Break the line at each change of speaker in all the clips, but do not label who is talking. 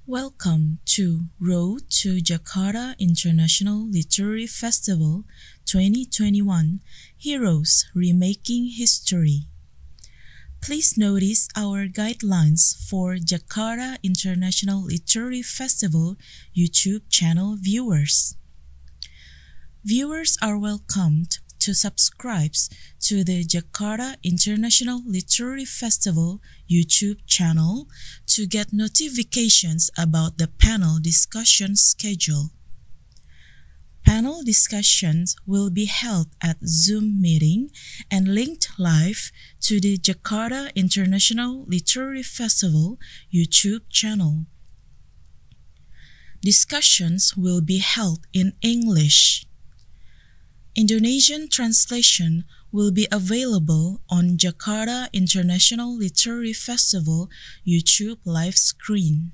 Welcome to Road to Jakarta International Literary Festival 2021 Heroes Remaking History. Please notice our guidelines for Jakarta International Literary Festival YouTube channel viewers. Viewers are welcomed to subscribe to the Jakarta International Literary Festival YouTube channel to get notifications about the panel discussion schedule. Panel discussions will be held at Zoom meeting and linked live to the Jakarta International Literary Festival YouTube channel. Discussions will be held in English. Indonesian translation will be available on Jakarta International Literary Festival YouTube live screen.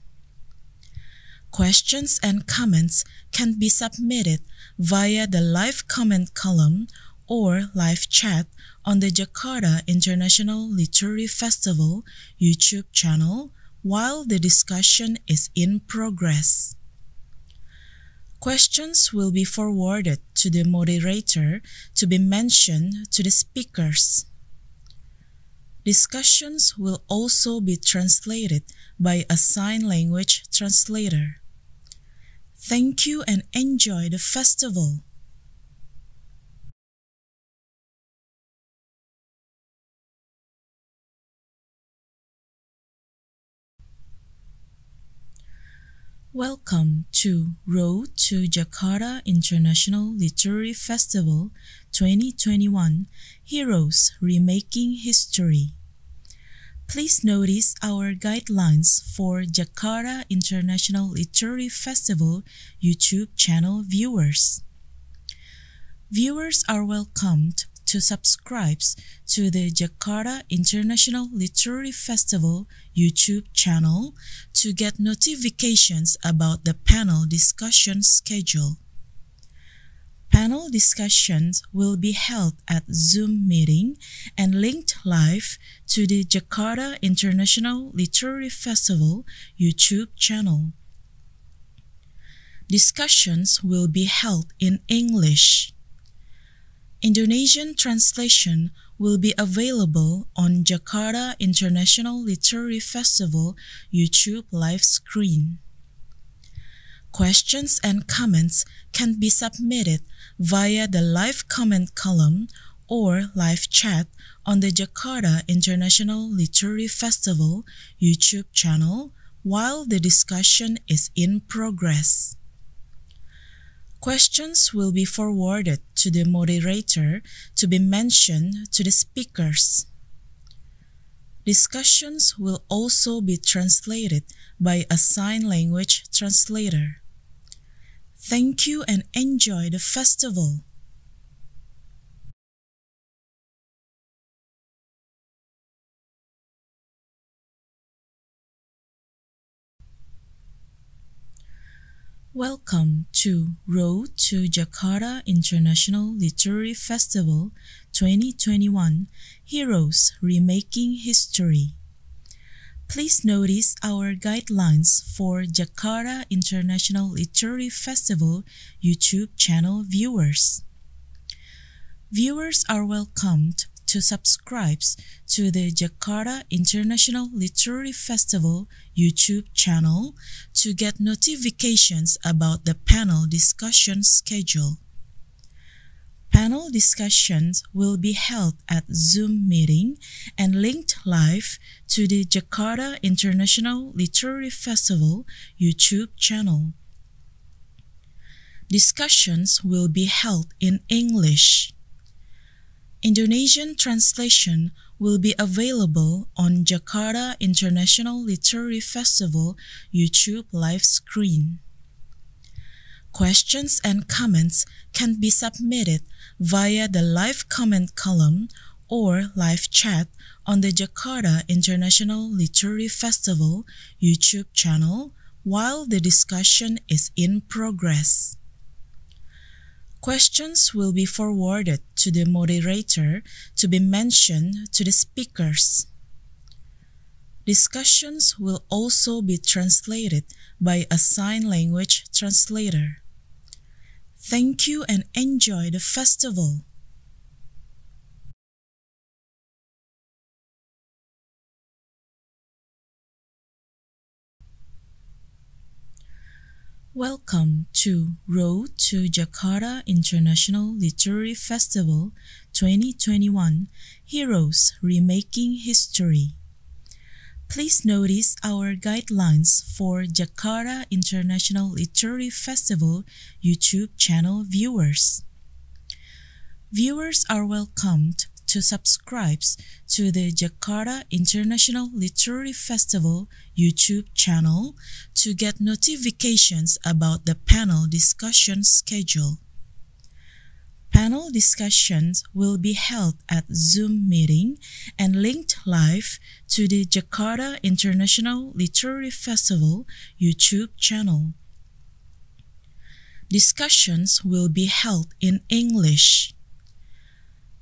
Questions and comments can be submitted via the live comment column or live chat on the Jakarta International Literary Festival YouTube channel while the discussion is in progress. Questions will be forwarded to the moderator to be mentioned to the speakers. Discussions will also be translated by a sign language translator. Thank you and enjoy the festival. Welcome to Road to Jakarta International Literary Festival 2021 Heroes Remaking History. Please notice our guidelines for Jakarta International Literary Festival YouTube channel viewers. Viewers are welcomed to subscribe to the Jakarta International Literary Festival YouTube channel to get notifications about the panel discussion schedule. Panel discussions will be held at Zoom meeting and linked live to the Jakarta International Literary Festival YouTube channel. Discussions will be held in English. Indonesian translation will be available on Jakarta International Literary Festival YouTube live screen. Questions and comments can be submitted via the live comment column or live chat on the Jakarta International Literary Festival YouTube channel while the discussion is in progress. Questions will be forwarded to the moderator to be mentioned to the speakers. Discussions will also be translated by a sign language translator. Thank you and enjoy the festival. Welcome to Road to Jakarta International Literary Festival 2021 Heroes Remaking History. Please notice our guidelines for Jakarta International Literary Festival YouTube channel viewers. Viewers are welcomed to subscribe to the Jakarta International Literary Festival YouTube channel to get notifications about the panel discussion schedule. Panel discussions will be held at Zoom meeting and linked live to the Jakarta International Literary Festival YouTube channel. Discussions will be held in English. Indonesian translation will be available on Jakarta International Literary Festival YouTube live screen. Questions and comments can be submitted via the live comment column or live chat on the Jakarta International Literary Festival YouTube channel while the discussion is in progress. Questions will be forwarded to the moderator to be mentioned to the speakers. Discussions will also be translated by a sign language translator. Thank you and enjoy the festival. Welcome to Road to Jakarta International Literary Festival 2021 Heroes Remaking History. Please notice our guidelines for Jakarta International Literary Festival YouTube channel viewers. Viewers are welcomed to subscribe to the Jakarta International Literary Festival YouTube channel to get notifications about the panel discussion schedule. Panel discussions will be held at Zoom meeting and linked live to the Jakarta International Literary Festival YouTube channel. Discussions will be held in English.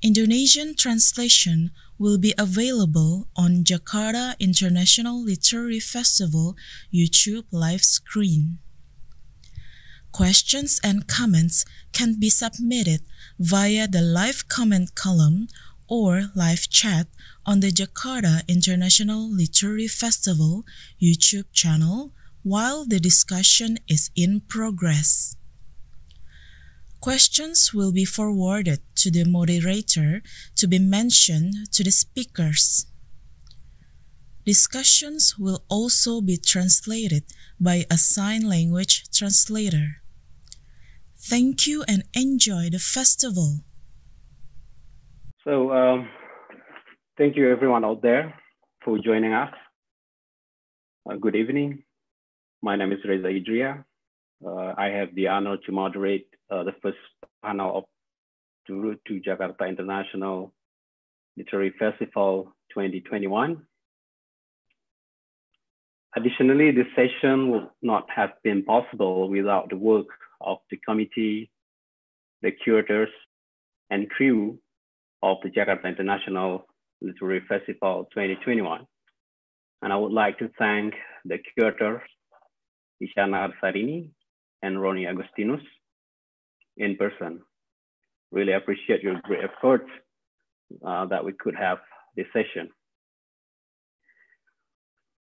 Indonesian translation will be available on Jakarta International Literary Festival YouTube live screen. Questions and comments can be submitted via the live comment column or live chat on the Jakarta International Literary Festival YouTube channel while the discussion is in progress. Questions will be forwarded to the moderator to be mentioned to the speakers. Discussions will also be translated by a sign language translator. Thank you and enjoy the festival.
So, thank you everyone out there for joining us. Good evening. My name is Reza Idria. I have the honor to moderate the first panel of the Road to Jakarta International Literary Festival 2021. Additionally, this session would not have been possible without the work of the committee, the curators, and crew of the Jakarta International Literary Festival 2021. And I would like to thank the curators, Isyana Arsarini and Roni Agustinus, in person. Really appreciate your great efforts that we could have this session.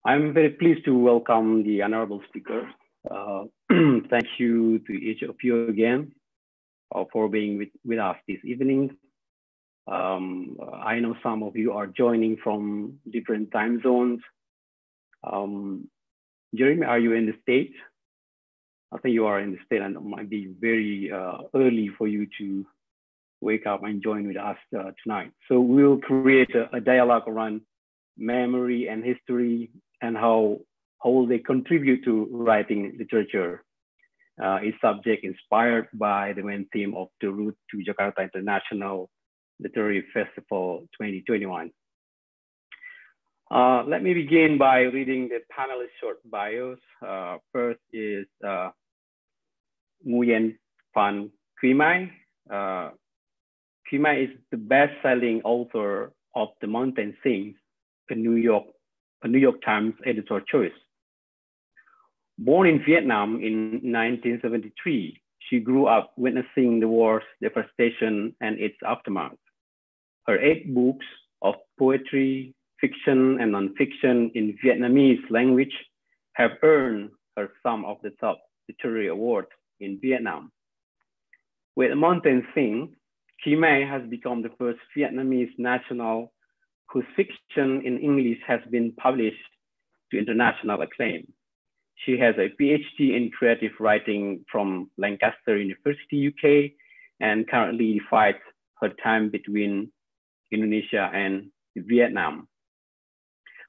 I'm very pleased to welcome the honorable speakers. Thank you to each of you again for being with us this evening. I know some of you are joining from different time zones. Jeremy, are you in the States? I think you are in the States, and it might be very early for you to wake up and join with us tonight. So we'll create a dialogue around memory and history and how they contribute to writing literature. A subject inspired by the main theme of the Road to Jakarta International Literary Festival 2021. Let me begin by reading the panelists' short bios. First is Nguyen Phan Que Mai. Que Mai is the best-selling author of The Mountain Sings, a New York Times editor choice. Born in Vietnam in 1973, she grew up witnessing the war's devastation and its aftermath. Her 8 books of poetry, fiction, and nonfiction in Vietnamese language have earned her some of the top literary awards in Vietnam. With Mountain Sing, Que Mai has become the first Vietnamese national whose fiction in English has been published to international acclaim. She has a PhD in creative writing from Lancaster University, UK, and currently divides her time between Indonesia and Vietnam.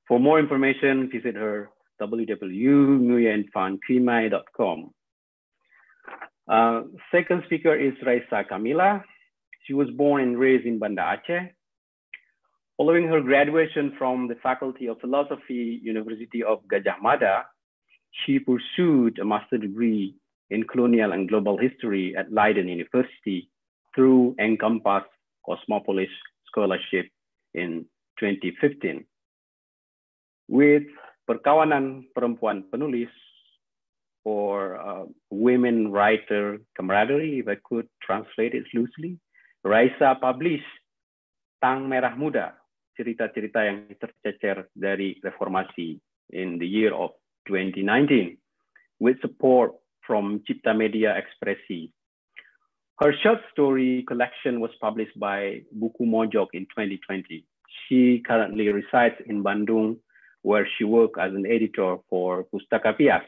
For more information, visit her www.nguyenphanquemai.com. Second speaker is Raisa Kamila. She was born and raised in Banda Aceh. Following her graduation from the Faculty of Philosophy, University of Gajah Mada, she pursued a master's degree in colonial and global history at Leiden University through Encompass Cosmopolis Scholarship in 2015. with Perkawanan Perempuan Penulis, or Women Writer Camaraderie, if I could translate it loosely. Raisa published Tang Merah Muda, cerita-cerita yang tercecer dari reformasi in the year of 2019, with support from Cipta Media Ekspresi. Her short story collection was published by Buku Mojok in 2020. She currently resides in Bandung, where she works as an editor for Pustaka Pias.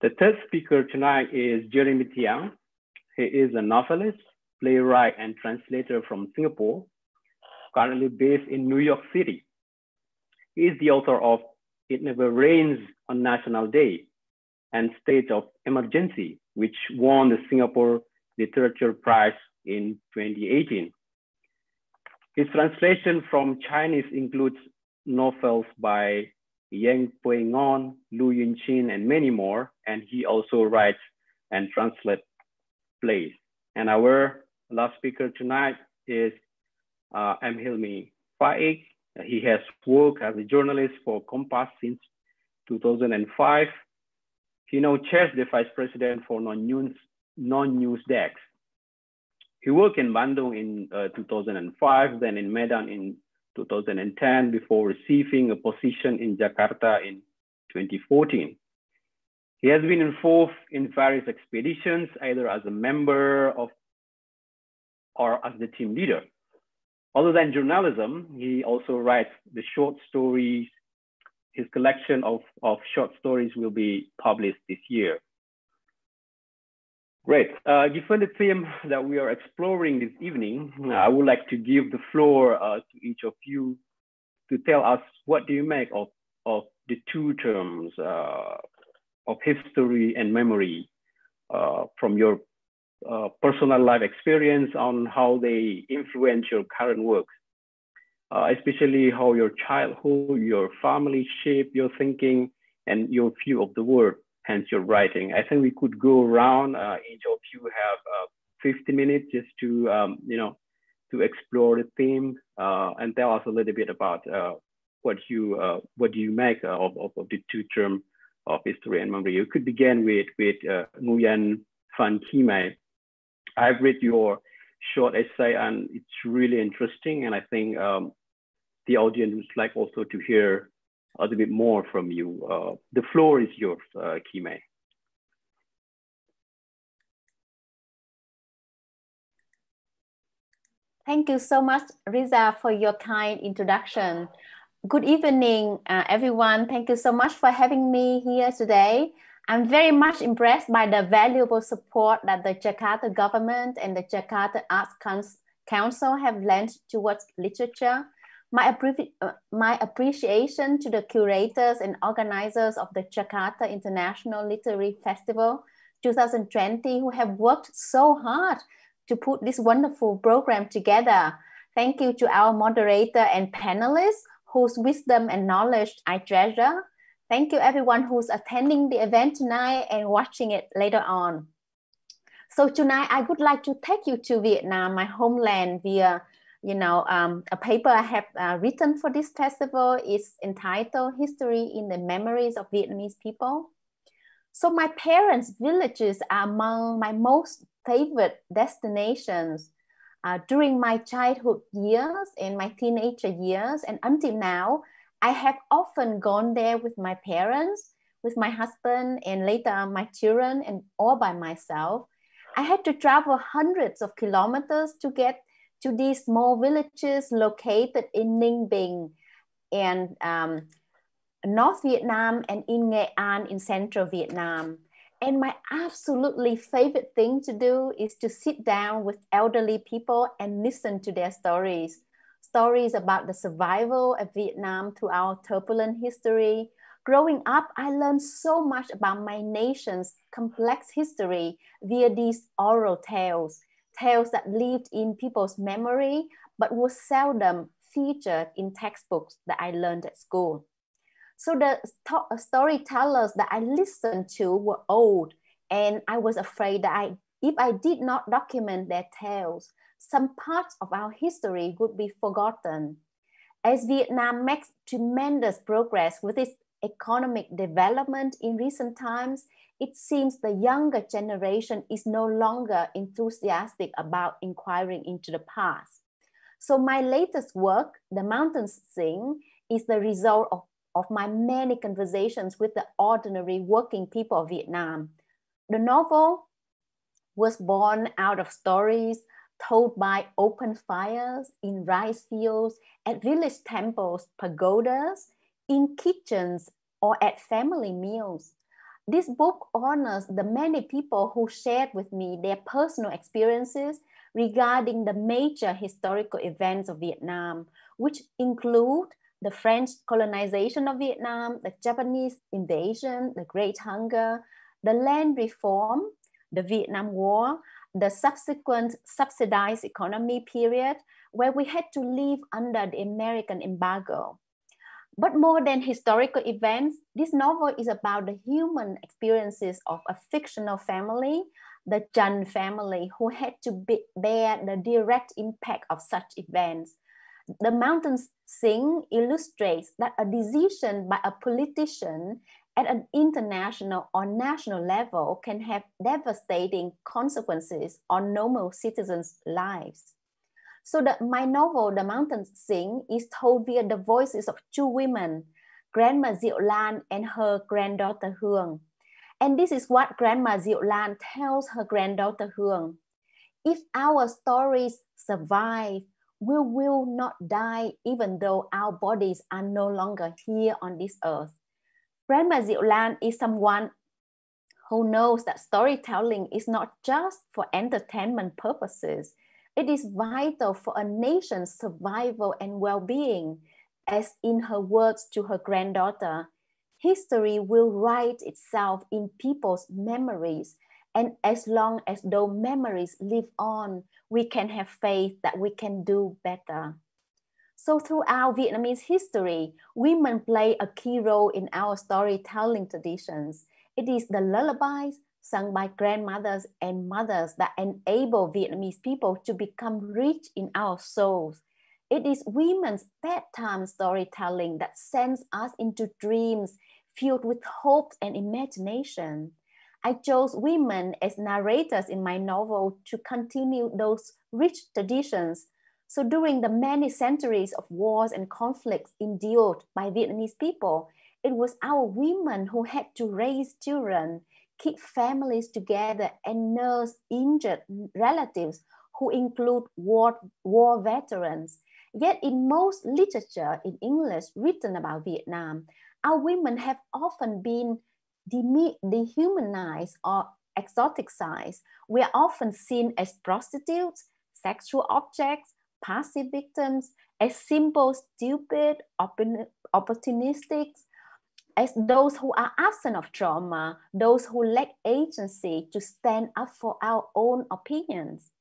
The third speaker tonight is Jeremy Tiang. He is a novelist, playwright, and translator from Singapore, currently based in New York City. He is the author of It Never Rains on National Day and State of Emergency, which won the Singapore Literature Prize in 2018. His translation from Chinese includes novels by Yang Pui-ngon, Lu Yunchin, and many more, and he also writes and translates plays. And our last speaker tonight is Hilmi Faiq. He has worked as a journalist for Compass since 2005. He now chairs the vice president for non-news desk. He worked in Bandung in 2005, then in Medan in 2010, before receiving a position in Jakarta in 2014. He has been involved in various expeditions, either as a member of or as the team leader. Other than journalism, he also writes the short stories. His collection of short stories will be published this year. Great. Given the theme that we are exploring this evening, I would like to give the floor to each of you to tell us what do you make of the two terms of history and memory from your personal life experience on how they influence your current works, especially how your childhood, your family shape your thinking and your view of the world, hence your writing. I think we could go around. Each of you have 50 minutes just to to explore the theme and tell us a little bit about what do you make of the two terms of history and memory. You could begin with Nguyen Phan Que Mai. I've read your short essay and it's really interesting, and I think the audience would like also to hear a little bit more from you. The floor is yours, Que Mai.
Thank you so much, Reza, for your kind introduction. Good evening, everyone. Thank you so much for having me here today. I'm very much impressed by the valuable support that the Jakarta government and the Jakarta Arts Council have lent towards literature. My appreciation to the curators and organizers of the Jakarta International Literary Festival 2020 who have worked so hard to put this wonderful program together. Thank you to our moderator and panelists whose wisdom and knowledge I treasure. Thank you everyone who's attending the event tonight and watching it later on. So tonight I would like to take you to Vietnam, my homeland, via a paper I have written for this festival. Is entitled History in the Memories of Vietnamese People. So my parents' villages are among my most favorite destinations. During my childhood years and my teenager years and until now, I have often gone there with my parents, with my husband, and later my children, and all by myself. I had to travel hundreds of kilometers to get to these small villages located in Ninh Bình and North Vietnam and in Nghệ An in central Vietnam. And my absolutely favorite thing to do is to sit down with elderly people and listen to their stories. Stories about the survival of Vietnam through our turbulent history. Growing up, I learned so much about my nation's complex history via these oral tales, tales that lived in people's memory, but were seldom featured in textbooks that I learned at school. So the storytellers that I listened to were old, and I was afraid that if I did not document their tales, some parts of our history would be forgotten. As Vietnam makes tremendous progress with its economic development in recent times, it seems the younger generation is no longer enthusiastic about inquiring into the past. So my latest work, The Mountains Sing, is the result of my many conversations with the ordinary working people of Vietnam. The novel was born out of stories told by open fires, in rice fields, at village temples, pagodas, in kitchens, or at family meals. This book honors the many people who shared with me their personal experiences regarding the major historical events of Vietnam, which include the French colonization of Vietnam, the Japanese invasion, the Great Hunger, the land reform, the Vietnam War, the subsequent subsidized economy period where we had to live under the American embargo. But more than historical events, this novel is about the human experiences of a fictional family, the Chun family, who had to bear the direct impact of such events. The Mountains Sing illustrates that a decision by a politician at an international or national level can have devastating consequences on normal citizens' lives. So my novel, The Mountains Sing, is told via the voices of two women, Grandma Diệu Lan and her granddaughter Hương. And this is what Grandma Diệu Lan tells her granddaughter Hương. If our stories survive, we will not die even though our bodies are no longer here on this earth. Grandma Diệu Lan is someone who knows that storytelling is not just for entertainment purposes. It is vital for a nation's survival and well-being. As in her words to her granddaughter, history will write itself in people's memories. And as long as those memories live on, we can have faith that we can do better. So throughout Vietnamese history, women play a key role in our storytelling traditions. It is the lullabies sung by grandmothers and mothers that enable Vietnamese people to become rich in our souls. It is women's bedtime storytelling that sends us into dreams filled with hope and imagination. I chose women as narrators in my novel to continue those rich traditions. So during the many centuries of wars and conflicts endured by Vietnamese people, it was our women who had to raise children, keep families together, and nurse injured relatives who include war veterans. Yet in most literature in English written about Vietnam, our women have often been dehumanized or exoticized. We are often seen as prostitutes, sexual objects, passive victims, as simple, stupid, opportunistic, as those who are absent of trauma, those who lack agency to stand up for our own opinions.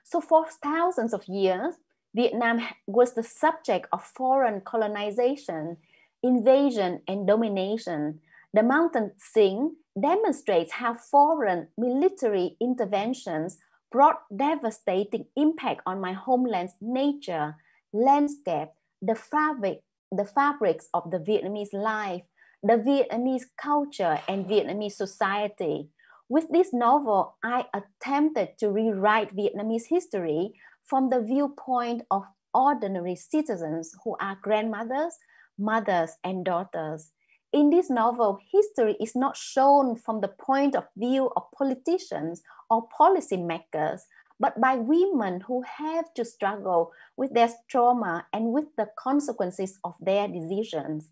So for thousands of years, Vietnam was the subject of foreign colonization, invasion, and domination. The Mountains Sing demonstrates how foreign military interventions brought devastating impact on my homeland's nature, landscape, the fabrics of the Vietnamese life, the Vietnamese culture, and Vietnamese society. With this novel, I attempted to rewrite Vietnamese history from the viewpoint of ordinary citizens who are grandmothers, mothers, and daughters. In this novel, history is not shown from the point of view of politicians or policymakers, but by women who have to struggle with their trauma and with the consequences of their decisions.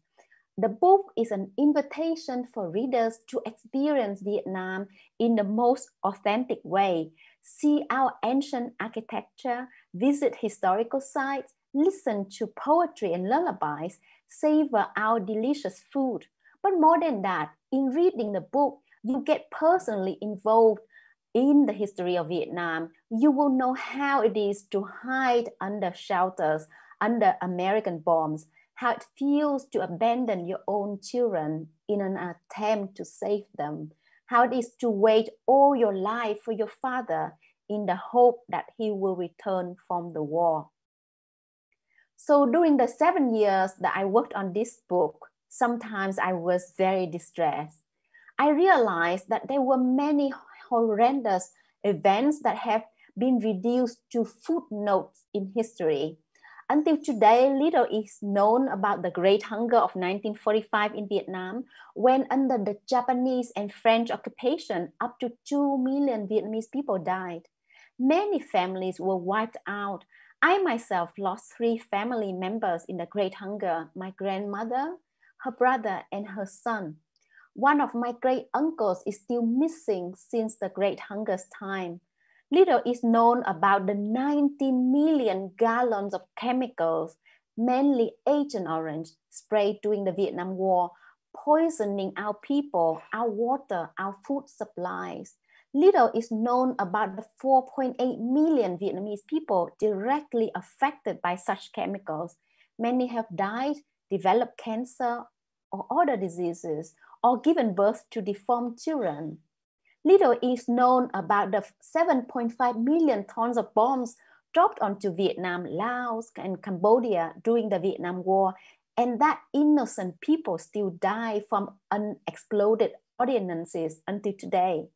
The book is an invitation for readers to experience Vietnam in the most authentic way, see our ancient architecture, visit historical sites, listen to poetry and lullabies, savor our delicious food. But more than that, in reading the book, you get personally involved in the history of Vietnam. You will know how it is to hide under shelters, under American bombs, how it feels to abandon your own children in an attempt to save them, how it is to wait all your life for your father in the hope that he will return from the war. So during the 7 years that I worked on this book, sometimes I was very distressed. I realized that there were many horrendous events that have been reduced to footnotes in history. Until today, little is known about the Great Hunger of 1945 in Vietnam, when under the Japanese and French occupation, up to 2 million Vietnamese people died. Many families were wiped out. I myself lost 3 family members in the Great Hunger: my grandmother, her brother, and her son. One of my great uncles is still missing since the Great Hunger's time. Little is known about the 19 million gallons of chemicals, mainly Agent Orange, sprayed during the Vietnam War, poisoning our people, our water, our food supplies. Little is known about the 4.8 million Vietnamese people directly affected by such chemicals. Many have died, developed cancer or other diseases, or given birth to deformed children. Little is known about the 7.5 million tons of bombs dropped onto Vietnam, Laos, and Cambodia during the Vietnam War, and that innocent people still die from unexploded ordnances until today.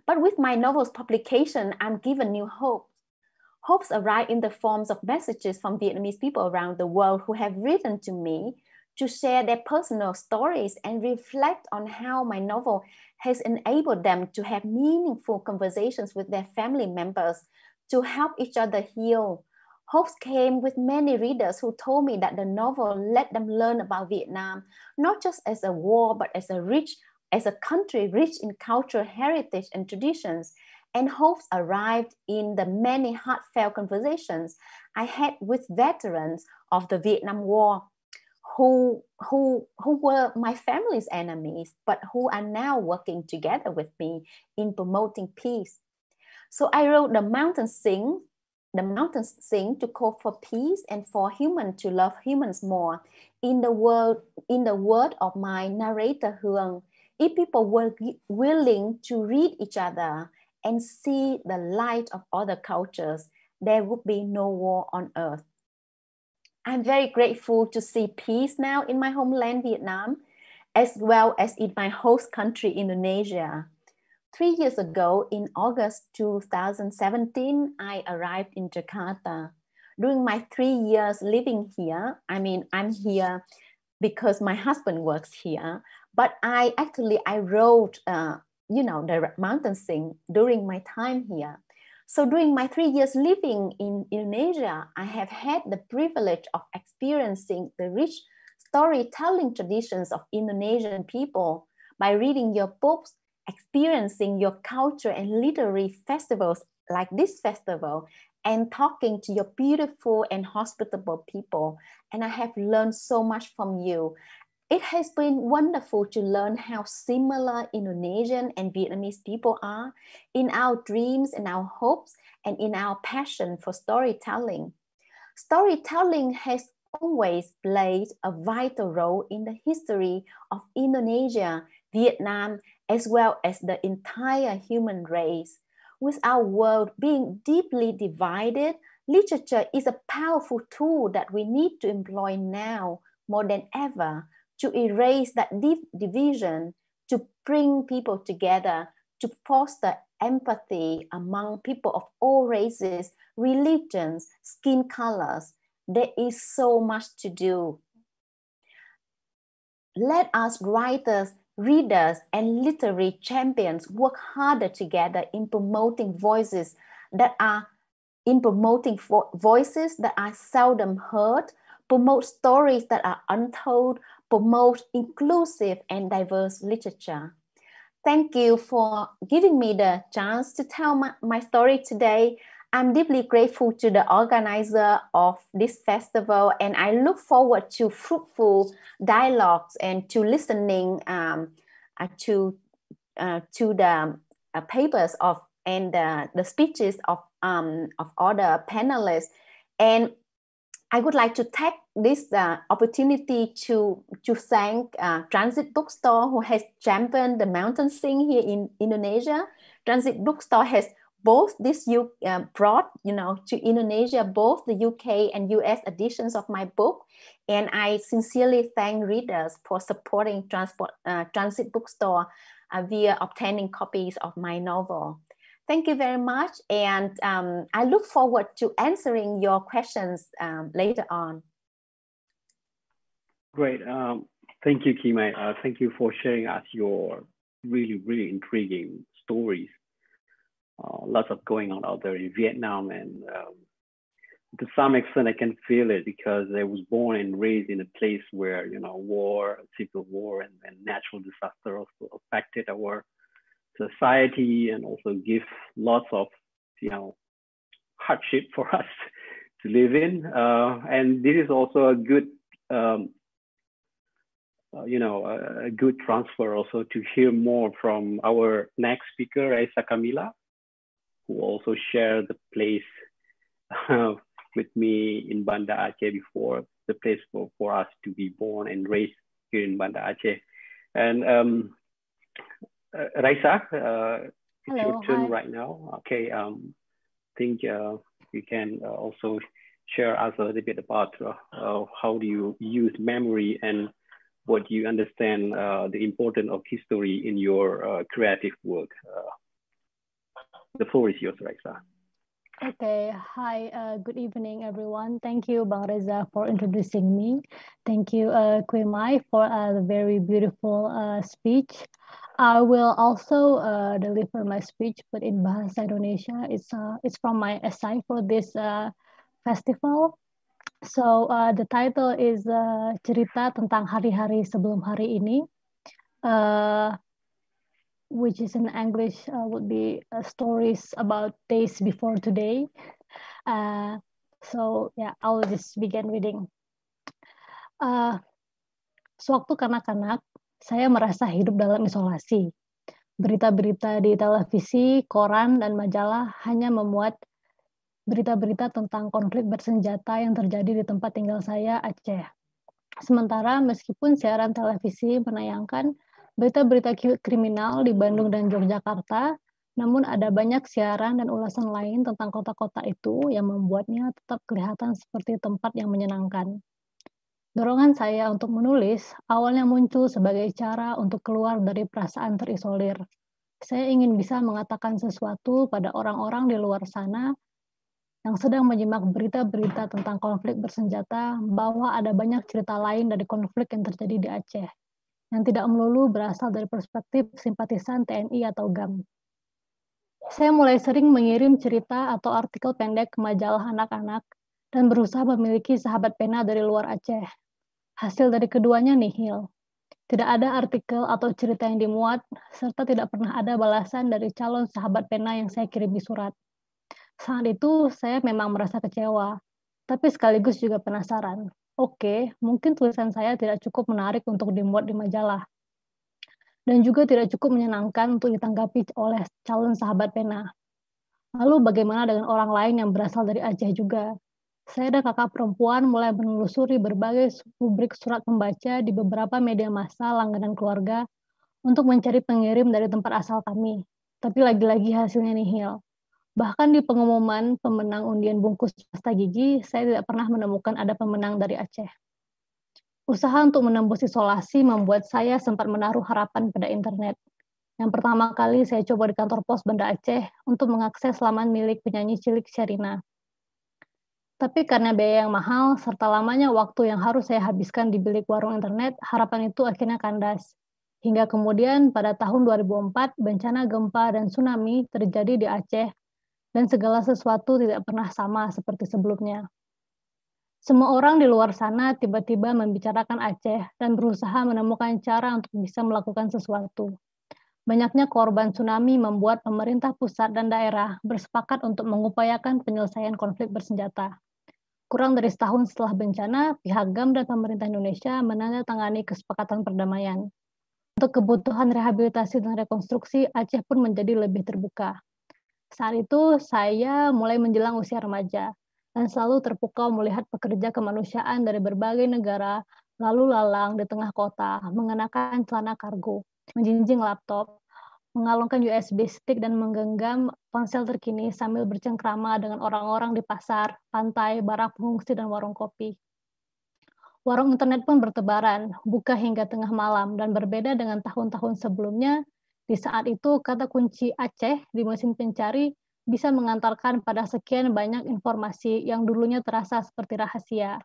But with my novel's publication, I'm given new hopes. Hopes arrive in the forms of messages from Vietnamese people around the world who have written to me to share their personal stories and reflect on how my novel has enabled them to have meaningful conversations with their family members to help each other heal. Hopes came with many readers who told me that the novel let them learn about Vietnam, not just as a war, but as a country rich in cultural heritage and traditions. And hopes arrived in the many heartfelt conversations I had with veterans of the Vietnam War who were my family's enemies, but who are now working together with me in promoting peace. So I wrote The Mountains Sing to call for peace and for humans to love humans more. In the word of my narrator Hương, if people were willing to read each other and see the light of other cultures, there would be no war on earth. I'm very grateful to see peace now in my homeland, Vietnam, as well as in my host country, Indonesia. 3 years ago, in August 2017, I arrived in Jakarta. During my 3 years living here, I'm here because my husband works here, but I wrote, the Mountain Sing during my time here. So during my 3 years living in Indonesia, I have had the privilege of experiencing the rich storytelling traditions of Indonesian people by reading your books, experiencing your culture and literary festivals like this festival, and talking to your beautiful and hospitable people. And I have learned so much from you. It has been wonderful to learn how similar Indonesian and Vietnamese people are in our dreams and our hopes and in our passion for storytelling. Storytelling has always played a vital role in the history of Indonesia, Vietnam, as well as the entire human race. With our world being deeply divided, literature is a powerful tool that we need to employ now more than ever, to erase that division, to bring people together, to foster empathy among people of all races, religions, skin colors. There is so much to do. Let us writers, readers, and literary champions work harder together in promoting voices that are seldom heard, promote stories that are untold, promote inclusive and diverse literature. Thank you for giving me the chance to tell my story today. I'm deeply grateful to the organizer of this festival, and I look forward to fruitful dialogues and to listening to the papers of and the speeches of other panelists. And I would like to take this opportunity to thank Transit Bookstore, who has championed the Mountain Sing here in Indonesia. Transit Bookstore has both this you brought, to Indonesia, both the UK and US editions of my book. And I sincerely thank readers for supporting Transit Bookstore via obtaining copies of my novel. Thank you very much. And I look forward to answering your questions later on.
Great. Thank you, Que Mai. Thank you for sharing us your really, really intriguing stories. Lots of going on out there in Vietnam, and to some extent I can feel it because I was born and raised in a place where war, civil war, and natural disaster also affected our society and also give lots of hardship for us to live in. And this is also a good a good transfer also to hear more from our next speaker, Raisa Kamila, who also shared the place with me in Banda Aceh before, the place for us to be born and raised here in Banda Aceh. And Raisa, it's your turn right now. Okay, I think you can also share us a little bit about how do you use memory and what you understand the importance of history in your creative work. The floor is yours, Raisa.
Okay, hi, good evening, everyone. Thank you, Bang Reza, for introducing me. Thank you, Que Mai, for a very beautiful speech. I will also deliver my speech, but in Bahasa Indonesia. It's from my essay for this festival. So the title is Cerita Tentang Hari-Hari Sebelum Hari Ini. Which is in English would be stories about days before today. So yeah, I'll just begin reading. Sewaktu kanak-kanak, saya merasa hidup dalam isolasi. Berita-berita di televisi, koran, dan majalah hanya memuat berita-berita tentang konflik bersenjata yang terjadi di tempat tinggal saya, Aceh. Sementara meskipun siaran televisi menayangkan berita-berita kriminal di Bandung dan Yogyakarta, namun ada banyak siaran dan ulasan lain tentang kota-kota itu yang membuatnya tetap kelihatan seperti tempat yang menyenangkan. Dorongan saya untuk menulis awalnya muncul sebagai cara untuk keluar dari perasaan terisolir. Saya ingin bisa mengatakan sesuatu pada orang-orang di luar sana yang sedang menyimak berita-berita tentang konflik bersenjata bahwa ada banyak cerita lain dari konflik yang terjadi di Aceh, yang tidak melulu berasal dari perspektif simpatisan TNI atau GAM. Saya mulai sering mengirim cerita atau artikel pendek ke majalah anak-anak dan berusaha memiliki sahabat pena dari luar Aceh. Hasil dari keduanya nihil. Tidak ada artikel atau cerita yang dimuat, serta tidak pernah ada balasan dari calon sahabat pena yang saya kirimi surat. Saat itu saya memang merasa kecewa, tapi sekaligus juga penasaran. Oke, mungkin tulisan saya tidak cukup menarik untuk dimuat di majalah. Dan juga tidak cukup menyenangkan untuk ditanggapi oleh calon sahabat pena. Lalu bagaimana dengan orang lain yang berasal dari Aceh juga? Saya dan kakak perempuan mulai menelusuri berbagai rubrik surat pembaca di beberapa media massa langganan keluarga untuk mencari pengirim dari tempat asal kami. Tapi lagi-lagi hasilnya nihil. Bahkan di pengumuman pemenang undian bungkus pasta gigi, saya tidak pernah menemukan ada pemenang dari Aceh. Usaha untuk menembus isolasi membuat saya sempat menaruh harapan pada internet. Yang pertama kali saya coba di kantor pos Banda Aceh untuk mengakses laman milik penyanyi cilik Sherina. Tapi karena biaya yang mahal, serta lamanya waktu yang harus saya habiskan di bilik warung internet, harapan itu akhirnya kandas. Hingga kemudian pada tahun 2004, bencana gempa dan tsunami terjadi di Aceh, dan segala sesuatu tidak pernah sama seperti sebelumnya. Semua orang di luar sana tiba-tiba membicarakan Aceh dan berusaha menemukan cara untuk bisa melakukan sesuatu. Banyaknya korban tsunami membuat pemerintah pusat dan daerah bersepakat untuk mengupayakan penyelesaian konflik bersenjata. Kurang dari setahun setelah bencana, pihak GAM dan pemerintah Indonesia menandatangani kesepakatan perdamaian. Untuk kebutuhan rehabilitasi dan rekonstruksi, Aceh pun menjadi lebih terbuka. Saat itu, saya mulai menjelang usia remaja, dan selalu terpukau melihat pekerja kemanusiaan dari berbagai negara lalu lalang di tengah kota, mengenakan celana kargo, menjinjing laptop, mengalungkan USB stick dan menggenggam ponsel terkini sambil bercengkrama dengan orang-orang di pasar, pantai, barak pengungsi, dan warung kopi. Warung internet pun bertebaran, buka hingga tengah malam, dan berbeda dengan tahun-tahun sebelumnya, di saat itu kata kunci Aceh di mesin pencari bisa mengantarkan pada sekian banyak informasi yang dulunya terasa seperti rahasia.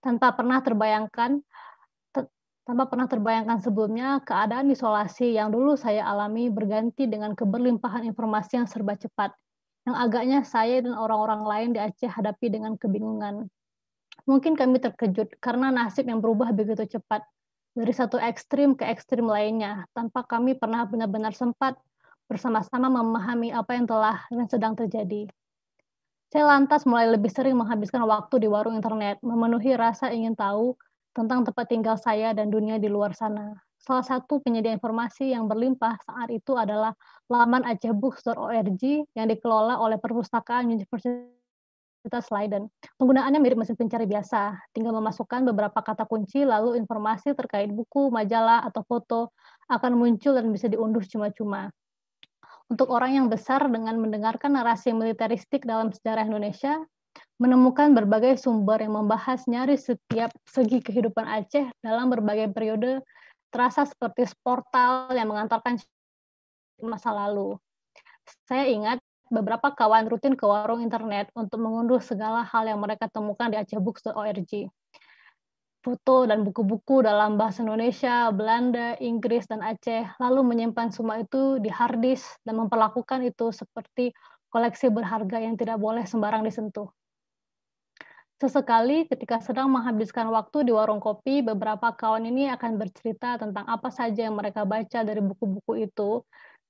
Tanpa pernah terbayangkan sebelumnya, keadaan isolasi yang dulu saya alami berganti dengan keberlimpahan informasi yang serba cepat, yang agaknya saya dan orang-orang lain di Aceh hadapi dengan kebingungan. Mungkin kami terkejut karena nasib yang berubah begitu cepat, dari satu ekstrim ke ekstrim lainnya, tanpa kami pernah benar-benar sempat bersama-sama memahami apa yang telah dan sedang terjadi. Saya lantas mulai lebih sering menghabiskan waktu di warung internet, memenuhi rasa ingin tahu tentang tempat tinggal saya dan dunia di luar sana. Salah satu penyedia informasi yang berlimpah saat itu adalah laman acehbooks.org yang dikelola oleh Perpustakaan Universitas Leiden. Penggunaannya mirip mesin pencari biasa, tinggal memasukkan beberapa kata kunci, lalu informasi terkait buku, majalah, atau foto akan muncul dan bisa diunduh cuma-cuma. Untuk orang yang besar dengan mendengarkan narasi militeristik dalam sejarah Indonesia, menemukan berbagai sumber yang membahas nyaris setiap segi kehidupan Aceh dalam berbagai periode terasa seperti portal yang mengantarkan masa lalu. Saya ingat beberapa kawan rutin ke warung internet untuk mengunduh segala hal yang mereka temukan di acehbooks.org. Foto dan buku-buku dalam bahasa Indonesia, Belanda, Inggris, dan Aceh, lalu menyimpan semua itu di hard disk dan memperlakukan itu seperti koleksi berharga yang tidak boleh sembarang disentuh. Sesekali ketika sedang menghabiskan waktu di warung kopi, beberapa kawan ini akan bercerita tentang apa saja yang mereka baca dari buku-buku itu,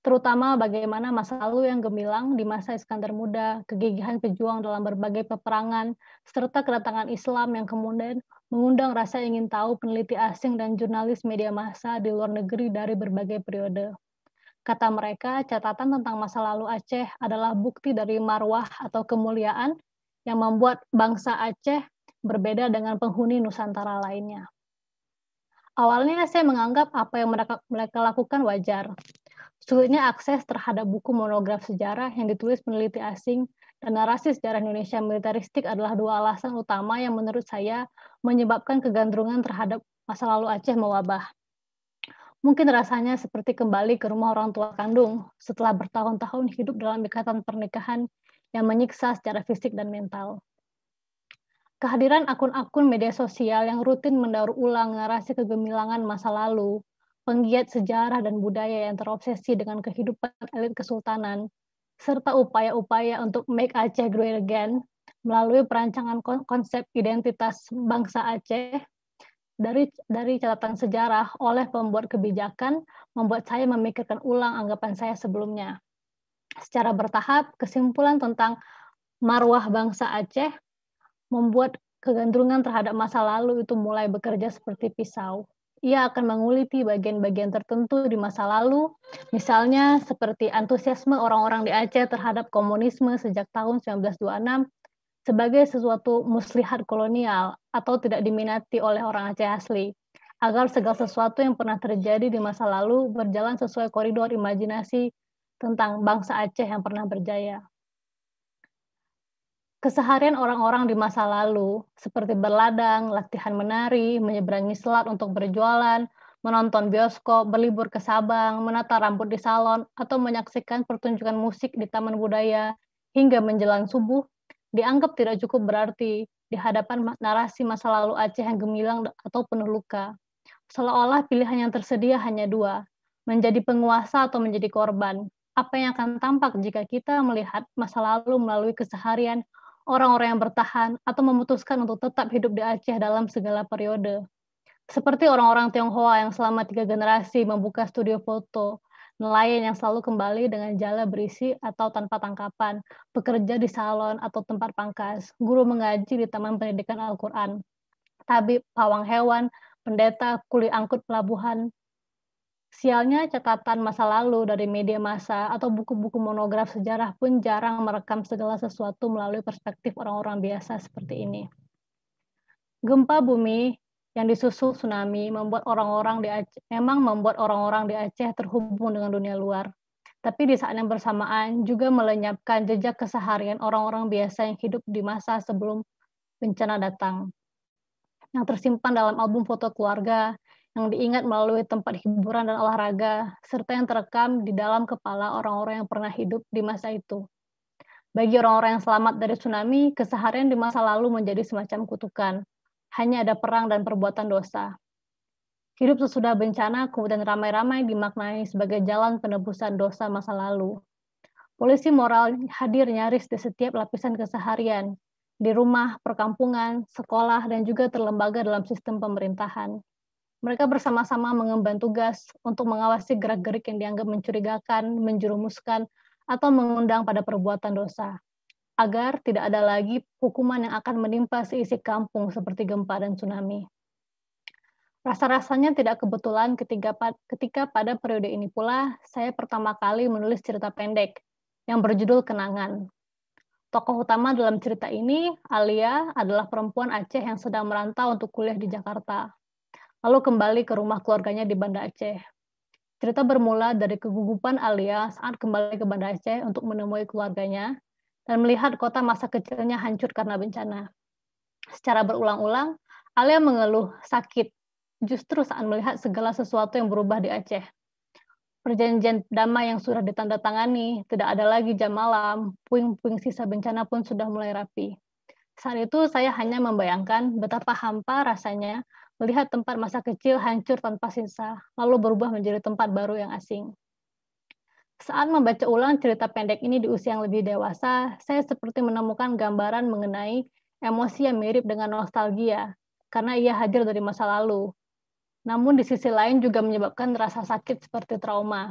terutama bagaimana masa lalu yang gemilang di masa Iskandar Muda, kegigihan pejuang dalam berbagai peperangan, serta kedatangan Islam yang kemudian mengundang rasa ingin tahu peneliti asing dan jurnalis media massa di luar negeri dari berbagai periode. Kata mereka, catatan tentang masa lalu Aceh adalah bukti dari marwah atau kemuliaan yang membuat bangsa Aceh berbeda dengan penghuni Nusantara lainnya. Awalnya saya menganggap apa yang mereka lakukan wajar. Sulitnya akses terhadap buku monograf sejarah yang ditulis peneliti asing dan narasi sejarah Indonesia militeristik adalah dua alasan utama yang menurut saya menyebabkan kegandrungan terhadap masa lalu Aceh mewabah. Mungkin rasanya seperti kembali ke rumah orang tua kandung setelah bertahun-tahun hidup dalam ikatan pernikahan yang menyiksa secara fisik dan mental. Kehadiran akun-akun media sosial yang rutin mendaur ulang narasi kegemilangan masa lalu, penggiat sejarah dan budaya yang terobsesi dengan kehidupan elit kesultanan, serta upaya-upaya untuk make Aceh great again melalui perancangan konsep identitas bangsa Aceh dari catatan sejarah oleh pembuat kebijakan membuat saya memikirkan ulang anggapan saya sebelumnya. Secara bertahap, kesimpulan tentang marwah bangsa Aceh membuat kegandrungan terhadap masa lalu itu mulai bekerja seperti pisau. Ia akan menguliti bagian-bagian tertentu di masa lalu, misalnya seperti antusiasme orang-orang di Aceh terhadap komunisme sejak tahun 1926 sebagai sesuatu muslihat kolonial atau tidak diminati oleh orang Aceh asli, agar segala sesuatu yang pernah terjadi di masa lalu berjalan sesuai koridor imajinasi tentang bangsa Aceh yang pernah berjaya. Keseharian orang-orang di masa lalu, seperti berladang, latihan menari, menyeberangi selat untuk berjualan, menonton bioskop, berlibur ke Sabang, menata rambut di salon, atau menyaksikan pertunjukan musik di taman budaya hingga menjelang subuh, dianggap tidak cukup berarti di hadapan narasi masa lalu Aceh yang gemilang atau penuh luka. Seolah-olah pilihan yang tersedia hanya dua, menjadi penguasa atau menjadi korban. Apa yang akan tampak jika kita melihat masa lalu melalui keseharian orang-orang yang bertahan atau memutuskan untuk tetap hidup di Aceh dalam segala periode. Seperti orang-orang Tionghoa yang selama 3 generasi membuka studio foto, nelayan yang selalu kembali dengan jala berisi atau tanpa tangkapan, pekerja di salon atau tempat pangkas, guru mengaji di Taman Pendidikan Al-Quran, tabib, pawang hewan, pendeta, kuli angkut pelabuhan. Sialnya catatan masa lalu dari media massa atau buku-buku monograf sejarah pun jarang merekam segala sesuatu melalui perspektif orang-orang biasa seperti ini. Gempa bumi yang disusul tsunami memang membuat orang-orang di Aceh terhubung dengan dunia luar. tapi di saat yang bersamaan juga melenyapkan jejak keseharian orang-orang biasa yang hidup di masa sebelum bencana datang, yang tersimpan dalam album foto keluarga, yang diingat melalui tempat hiburan dan olahraga, serta yang terekam di dalam kepala orang-orang yang pernah hidup di masa itu. Bagi orang-orang yang selamat dari tsunami, keseharian di masa lalu menjadi semacam kutukan. Hanya ada perang dan perbuatan dosa. Hidup sesudah bencana kemudian ramai-ramai dimaknai sebagai jalan penebusan dosa masa lalu. Polisi moral hadir nyaris di setiap lapisan keseharian, di rumah, perkampungan, sekolah, dan juga terlembaga dalam sistem pemerintahan. Mereka bersama-sama mengemban tugas untuk mengawasi gerak-gerik yang dianggap mencurigakan, menjerumuskan, atau mengundang pada perbuatan dosa, agar tidak ada lagi hukuman yang akan menimpa seisi kampung seperti gempa dan tsunami. Rasa-rasanya tidak kebetulan ketika pada periode ini pula saya pertama kali menulis cerita pendek yang berjudul Kenangan. Tokoh utama dalam cerita ini, Alia, adalah perempuan Aceh yang sedang merantau untuk kuliah di Jakarta, lalu kembali ke rumah keluarganya di Banda Aceh. Cerita bermula dari kegugupan Alia saat kembali ke Banda Aceh untuk menemui keluarganya dan melihat kota masa kecilnya hancur karena bencana. Secara berulang-ulang, Alia mengeluh sakit justru saat melihat segala sesuatu yang berubah di Aceh. Perjanjian damai yang sudah ditandatangani, tidak ada lagi jam malam, puing-puing sisa bencana pun sudah mulai rapi. Saat itu saya hanya membayangkan betapa hampa rasanya melihat tempat masa kecil hancur tanpa sisa, lalu berubah menjadi tempat baru yang asing. Saat membaca ulang cerita pendek ini di usia yang lebih dewasa, saya seperti menemukan gambaran mengenai emosi yang mirip dengan nostalgia, karena ia hadir dari masa lalu. Namun di sisi lain juga menyebabkan rasa sakit seperti trauma,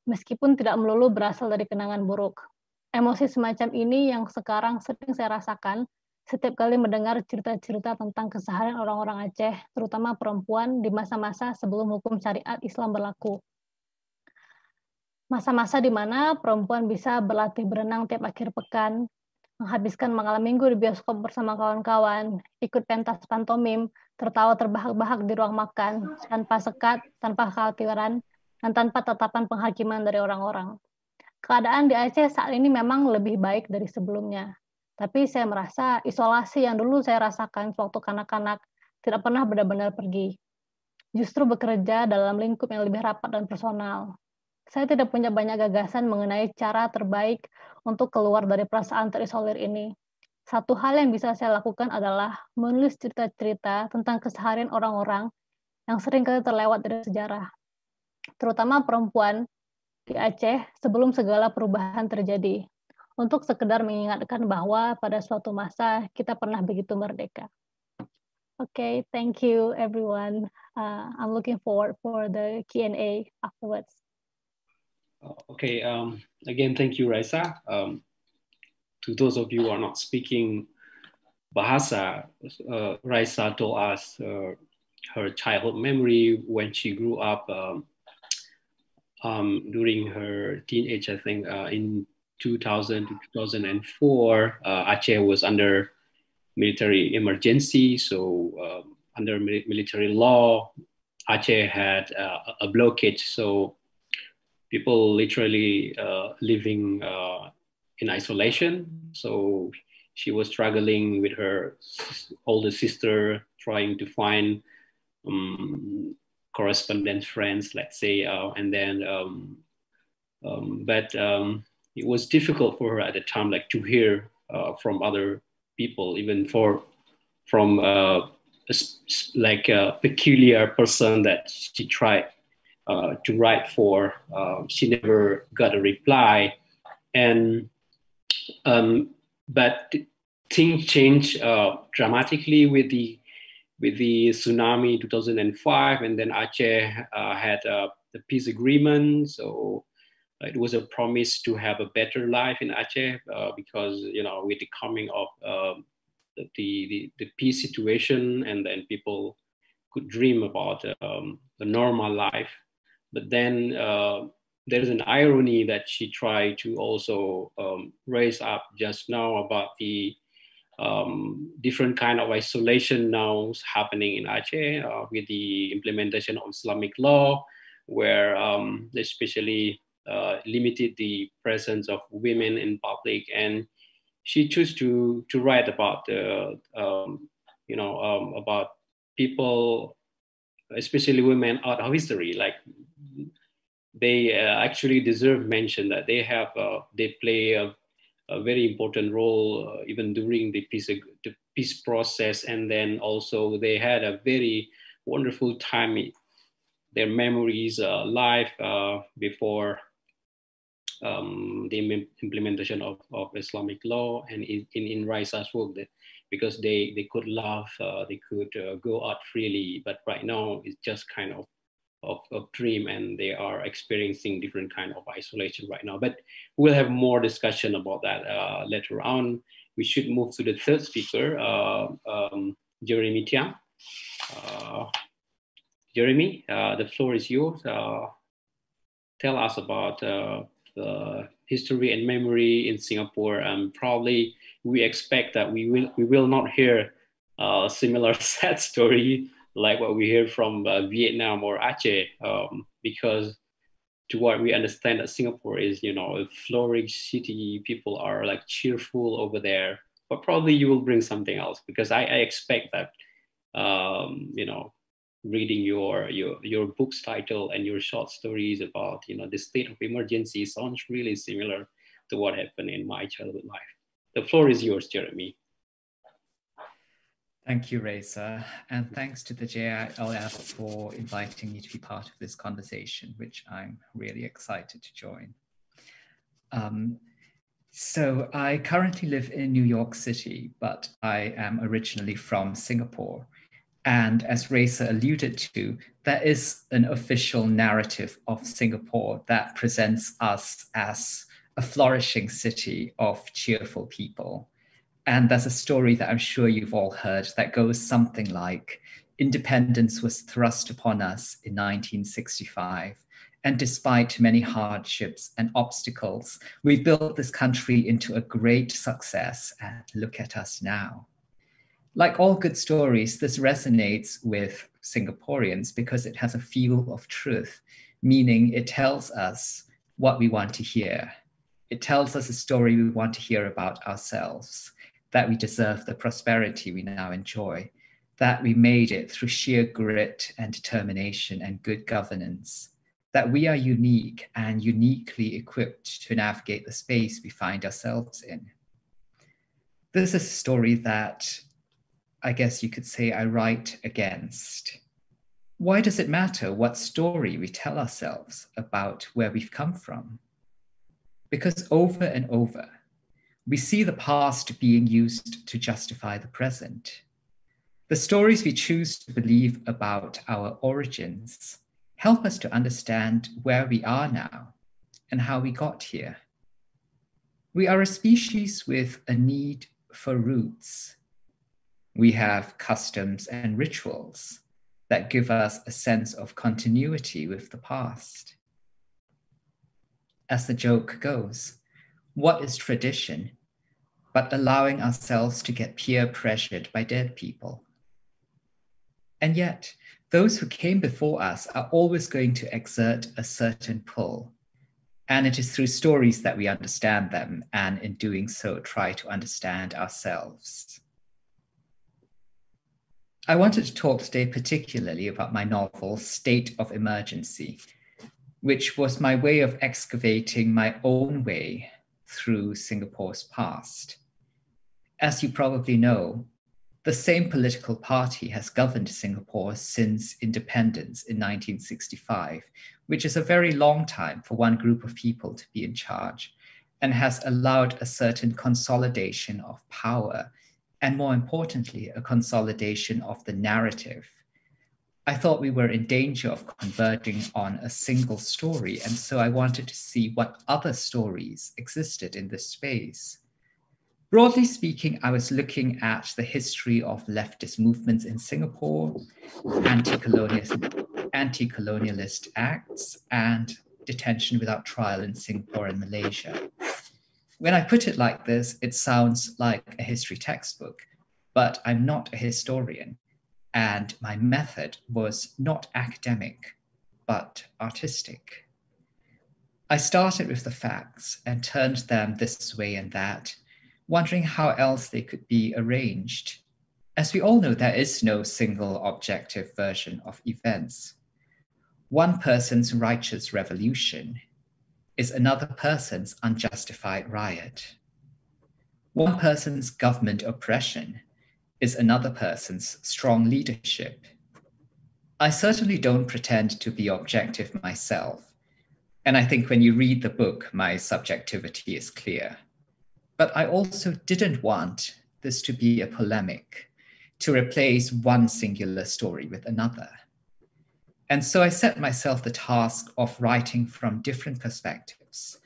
meskipun tidak melulu berasal dari kenangan buruk. Emosi semacam ini yang sekarang sering saya rasakan setiap kali mendengar cerita-cerita tentang keseharian orang-orang Aceh, terutama perempuan di masa-masa sebelum hukum syariat Islam berlaku. Masa-masa di mana perempuan bisa berlatih berenang tiap akhir pekan, menghabiskan malam minggu di bioskop bersama kawan-kawan, ikut pentas pantomim, tertawa terbahak-bahak di ruang makan, tanpa sekat, tanpa kekhawatiran, dan tanpa tatapan penghakiman dari orang-orang. Keadaan di Aceh saat ini memang lebih baik dari sebelumnya. Tapi saya merasa isolasi yang dulu saya rasakan waktu kanak-kanak tidak pernah benar-benar pergi. Justru bekerja dalam lingkup yang lebih rapat dan personal. Saya tidak punya banyak gagasan mengenai cara terbaik untuk keluar dari perasaan terisolir ini. Satu hal yang bisa saya lakukan adalah menulis cerita-cerita tentang keseharian orang-orang yang seringkali terlewat dari sejarah, terutama perempuan di Aceh sebelum segala perubahan terjadi, untuk sekedar mengingatkan bahwa pada suatu masa kita pernah begitu merdeka. Okay, thank you everyone. I'm looking forward for the Q&A afterwards.
Okay, again, thank you, Raisa. To those of you who are not speaking Bahasa, Raisa told us her childhood memory when she grew up during her teenage, I think, in 2000 to 2004, Aceh was under military emergency. So under military law, Aceh had a blockage. So people literally living in isolation. So she was struggling with her older sister, trying to find correspondence friends, let's say, and then, but it was difficult for her at the time, like to hear from other people, even from like a peculiar person that she tried to write for. She never got a reply, and but things changed dramatically with the tsunami 2005, and then Aceh had the peace agreement. So it was a promise to have a better life in Aceh because with the coming of the peace situation, and then people could dream about a normal life. But then there's an irony that she tried to also raise up just now about the different kind of isolation now happening in Aceh with the implementation of Islamic law, where especially limited the presence of women in public, and she chose to write about about people, especially women, out of history. Like they actually deserve mention that they play a very important role even during the peace process, and then also they had a very wonderful time. Their memories live before the implementation of Islamic law, and in Raisa's work, that because they could laugh, they could go out freely, but right now it's just kind of dream, and they are experiencing different kind of isolation right now. But we'll have more discussion about that later on. We should move to the third speaker, Jeremy Tiang. Jeremy, the floor is yours. Tell us about the history and memory in Singapore. Probably we expect that we will not hear a similar sad story like what we hear from Vietnam or Aceh, because to what we understand that Singapore is, a flourishing city. People are like cheerful over there, but probably you will bring something else, because I expect that, reading your book's title and your short stories about, the state of emergency sounds really similar to what happened in my childhood life. The floor is yours, Jeremy.
Thank you, Reza, and thanks to the JILF for inviting me to be part of this conversation, which I'm really excited to join. So I currently live in New York City, but I am originally from Singapore. And as Reza alluded to, there is an official narrative of Singapore that presents us as a flourishing city of cheerful people. And there's a story that I'm sure you've all heard that goes something like, independence was thrust upon us in 1965. And despite many hardships and obstacles, we built this country into a great success. And look at us now. Like all good stories, this resonates with Singaporeans because it has a feel of truth, meaning it tells us what we want to hear. It tells us a story we want to hear about ourselves, that we deserve the prosperity we now enjoy, that we made it through sheer grit and determination and good governance, that we are unique and uniquely equipped to navigate the space we find ourselves in. This is a story that I guess you could say I write against. Why does it matter what story we tell ourselves about where we've come from? Because over and over, we see the past being used to justify the present. The stories we choose to believe about our origins help us to understand where we are now and how we got here. We are a species with a need for roots. We have customs and rituals that give us a sense of continuity with the past. As the joke goes, what is tradition but allowing ourselves to get peer pressured by dead people? And yet, those who came before us are always going to exert a certain pull. And it is through stories that we understand them, and in doing so, try to understand ourselves. I wanted to talk today particularly about my novel, State of Emergency, which was my way of excavating my own way through Singapore's past. As you probably know, the same political party has governed Singapore since independence in 1965, which is a very long time for one group of people to be in charge, and has allowed a certain consolidation of power, and more importantly, a consolidation of the narrative. I thought we were in danger of converging on a single story, and so I wanted to see what other stories existed in this space. Broadly speaking, I was looking at the history of leftist movements in Singapore, anti-colonialist acts, and detention without trial in Singapore and Malaysia. When I put it like this, it sounds like a history textbook, but I'm not a historian, and my method was not academic, but artistic. I started with the facts and turned them this way and that, wondering how else they could be arranged. As we all know, there is no single objective version of events. One person's righteous revolution is another person's unjustified riot. One person's government oppression is another person's strong leadership. I certainly don't pretend to be objective myself, and I think when you read the book, my subjectivity is clear. But I also didn't want this to be a polemic, to replace one singular story with another. And so I set myself the task of writing from different perspectives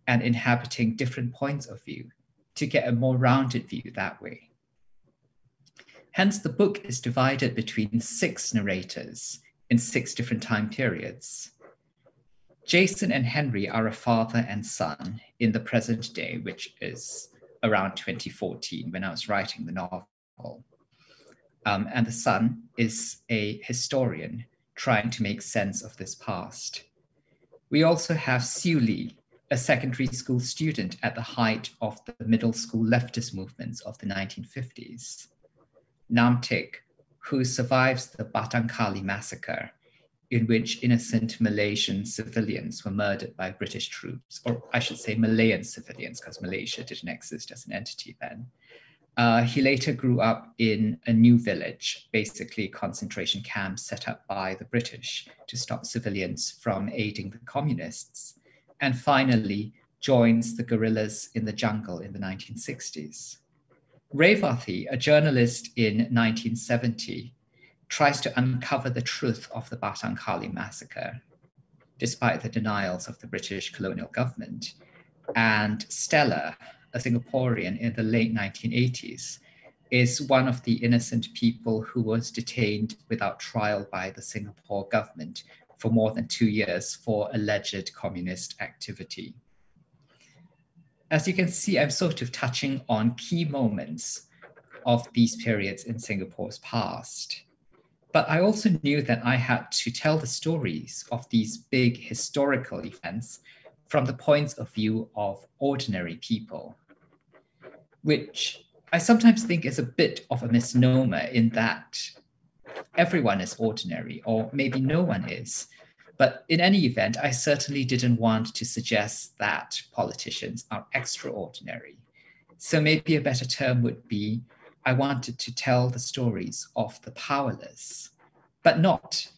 and inhabiting different points of view to get a more rounded view that way. Hence, the book is divided between 6 narrators in 6 different time periods. Jason and Henry are a father and son in the present day, which is around 2014 when I was writing the novel. And the son is a historian trying to make sense of this past. We also have Siu Li, a secondary school student at the height of the middle school leftist movements of the 1950s. Nam Tik, who survives the Batang Kali massacre, in which innocent Malaysian civilians were murdered by British troops, or I should say Malayan civilians, because Malaysia didn't exist as an entity then. He later grew up in a new village, basically a concentration camp set up by the British to stop civilians from aiding the communists, and finally joins the guerrillas in the jungle in the 1960s. Revathi, a journalist in 1970, tries to uncover the truth of the Batang Kali massacre, despite the denials of the British colonial government. And Stella, a Singaporean in the late 1980s, is one of the innocent people who was detained without trial by the Singapore government for more than 2 years for alleged communist activity. As you can see, I'm sort of touching on key moments of these periods in Singapore's past. But I also knew that I had to tell the stories of these big historical events from the points of view of ordinary people, which I sometimes think is a bit of a misnomer in that everyone is ordinary, or maybe no one is. But in any event, I certainly didn't want to suggest that politicians are extraordinary. So maybe a better term would be, I wanted to tell the stories of the powerless, but not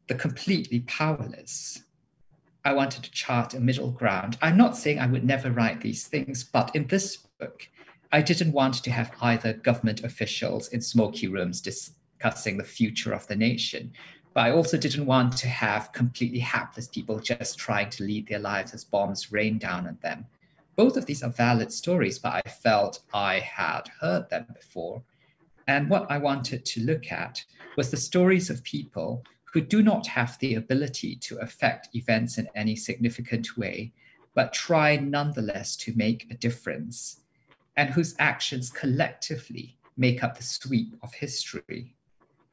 the completely powerless. I wanted to chart a middle ground. I'm not saying I would never write these things, but in this book, I didn't want to have either government officials in smoky rooms discussing the future of the nation, but I also didn't want to have completely hapless people just trying to lead their lives as bombs rain down on them. Both of these are valid stories, but I felt I had heard them before. And what I wanted to look at was the stories of people who do not have the ability to affect events in any significant way, but try nonetheless to make a difference, and whose actions collectively make up the sweep of history.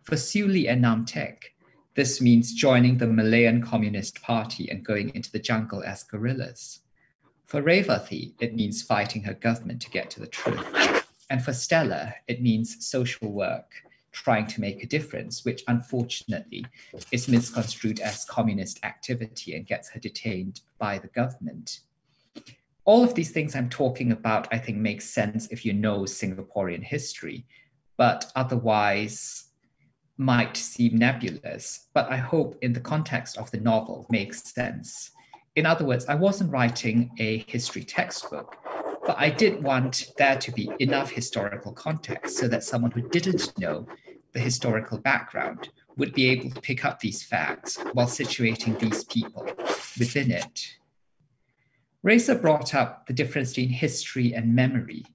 For Siu Li and Nam Tek, this means joining the Malayan Communist Party and going into the jungle as guerrillas. For Revathi, it means fighting her government to get to the truth. And for Stella, it means social work, trying to make a difference, which unfortunately is misconstrued as communist activity and gets her detained by the government. All of these things I'm talking about, I think, make sense if you know Singaporean history, but otherwise might seem nebulous, but I hope in the context of the novel makes sense. In other words, I wasn't writing a history textbook, but I did want there to be enough historical context so that someone who didn't know the historical background would be able to pick up these facts while situating these people within it. Raisa brought up the difference between history and memory,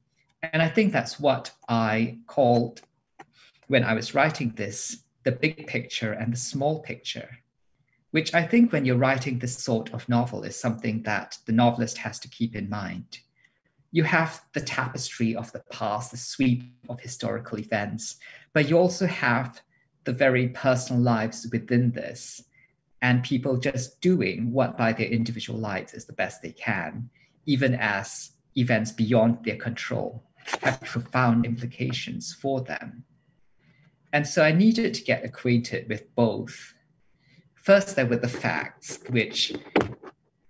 and I think that's what I called, when I was writing this, the big picture and the small picture, which I think when you're writing this sort of novel is something that the novelist has to keep in mind. You have the tapestry of the past, the sweep of historical events, but you also have the very personal lives within this. and people just doing what by their individual lives is the best they can, even as events beyond their control have profound implications for them. And so I needed to get acquainted with both. First, there were the facts, which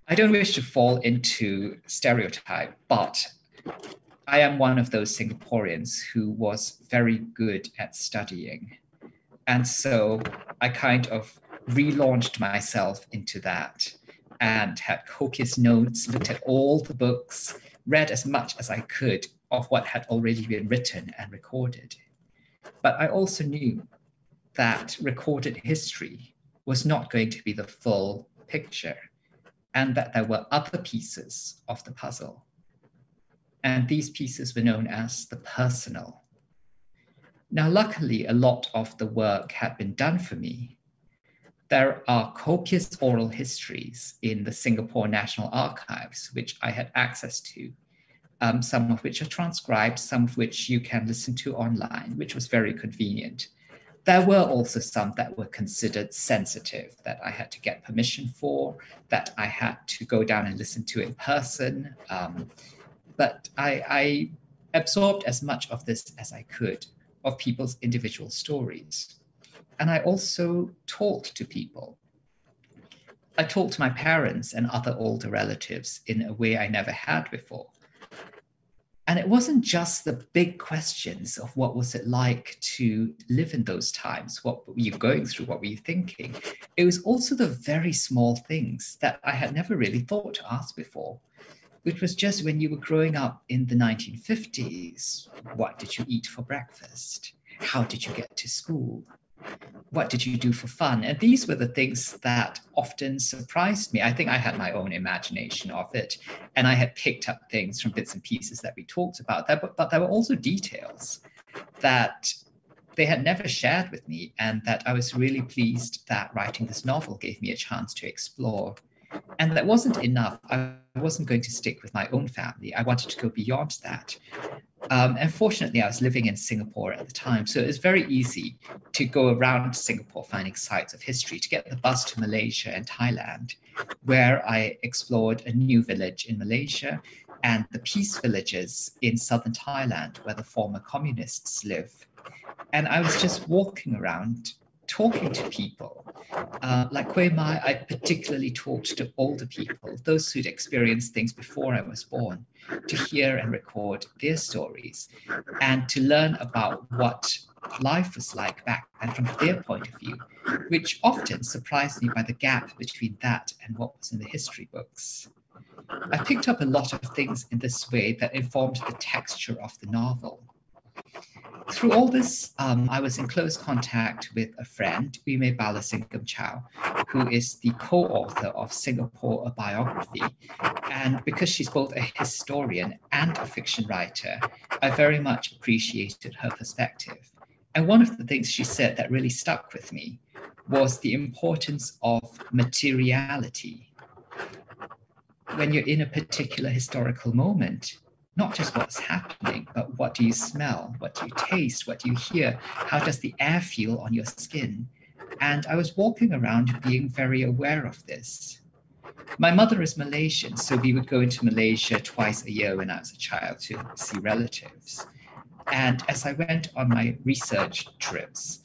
I don't wish to fall into stereotype, but I am one of those Singaporeans who was very good at studying. And so I kind of relaunched myself into that and had copious notes, looked at all the books, read as much as I could of what had already been written and recorded. But I also knew that recorded history was not going to be the full picture, and that there were other pieces of the puzzle. And these pieces were known as the personal. Now, luckily, a lot of the work had been done for me. There are copious oral histories in the Singapore National Archives, which I had access to, some of which are transcribed, some of which you can listen to online, which was very convenient. There were also some that were considered sensitive, that I had to get permission for, that I had to go down and listen to in person. But I absorbed as much of this as I could, of people's individual stories. And I also talked to people. I talked to my parents and other older relatives in a way I never had before. And it wasn't just the big questions of what was it like to live in those times, what were you going through, what were you thinking? It was also the very small things that I had never really thought to ask before, which was just when you were growing up in the 1950s, what did you eat for breakfast? How did you get to school? What did you do for fun? And these were the things that often surprised me. I think I had my own imagination of it, and I had picked up things from bits and pieces that we talked about, but there were also details that they had never shared with me, and that I was really pleased that writing this novel gave me a chance to explore. And that wasn't enough. I wasn't going to stick with my own family. I wanted to go beyond that. And fortunately, I was living in Singapore at the time, so it was very easy to go around Singapore finding sites of history, to get the bus to Malaysia and Thailand, where I explored a new village in Malaysia and the peace villages in southern Thailand, where the former communists live. And I was just walking around, talking to people. Like Que Mai, I particularly talked to older people, those who'd experienced things before I was born, to hear and record their stories and to learn about what life was like back then from their point of view, which often surprised me by the gap between that and what was in the history books. I picked up a lot of things in this way that informed the texture of the novel. Through all this, I was in close contact with a friend, Ume Balasingam Chow, who is the co-author of Singapore, a Biography. And because she's both a historian and a fiction writer, I very much appreciated her perspective. And one of the things she said that really stuck with me was the importance of materiality. When you're in a particular historical moment, not just what's happening, but what do you smell? What do you taste? What do you hear? How does the air feel on your skin? And I was walking around being very aware of this. My mother is Malaysian, so we would go into Malaysia twice a year when I was a child to see relatives. And as I went on my research trips,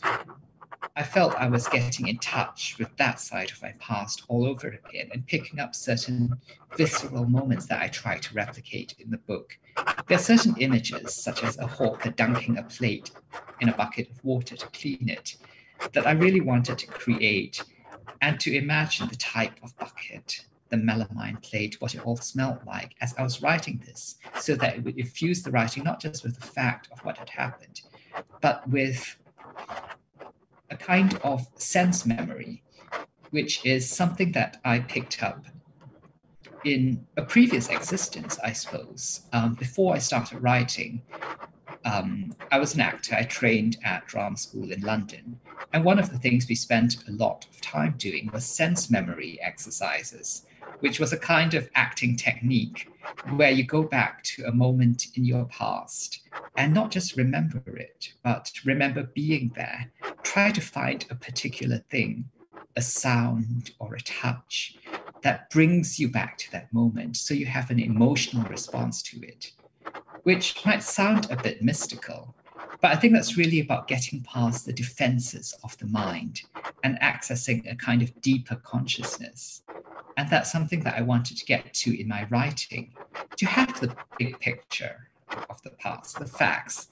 I felt I was getting in touch with that side of my past all over again and picking up certain visceral moments that I try to replicate in the book. There are certain images, such as a hawker dunking a plate in a bucket of water to clean it, that I really wanted to create and to imagine the type of bucket, the melamine plate, what it all smelled like as I was writing this, so that it would infuse the writing not just with the fact of what had happened, but with a kind of sense memory, which is something that I picked up in a previous existence, I suppose. Before I started writing, I was an actor. I trained at drama school in London. And one of the things we spent a lot of time doing was sense memory exercises, which was a kind of acting technique where you go back to a moment in your past and not just remember it, but remember being there. Try to find a particular thing a sound or a touch that brings you back to that moment. So you have an emotional response to it, which might sound a bit mystical, but I think that's really about getting past the defenses of the mind and accessing a kind of deeper consciousness. And that's something that I wanted to get to in my writing, to have the big picture of the past, the facts,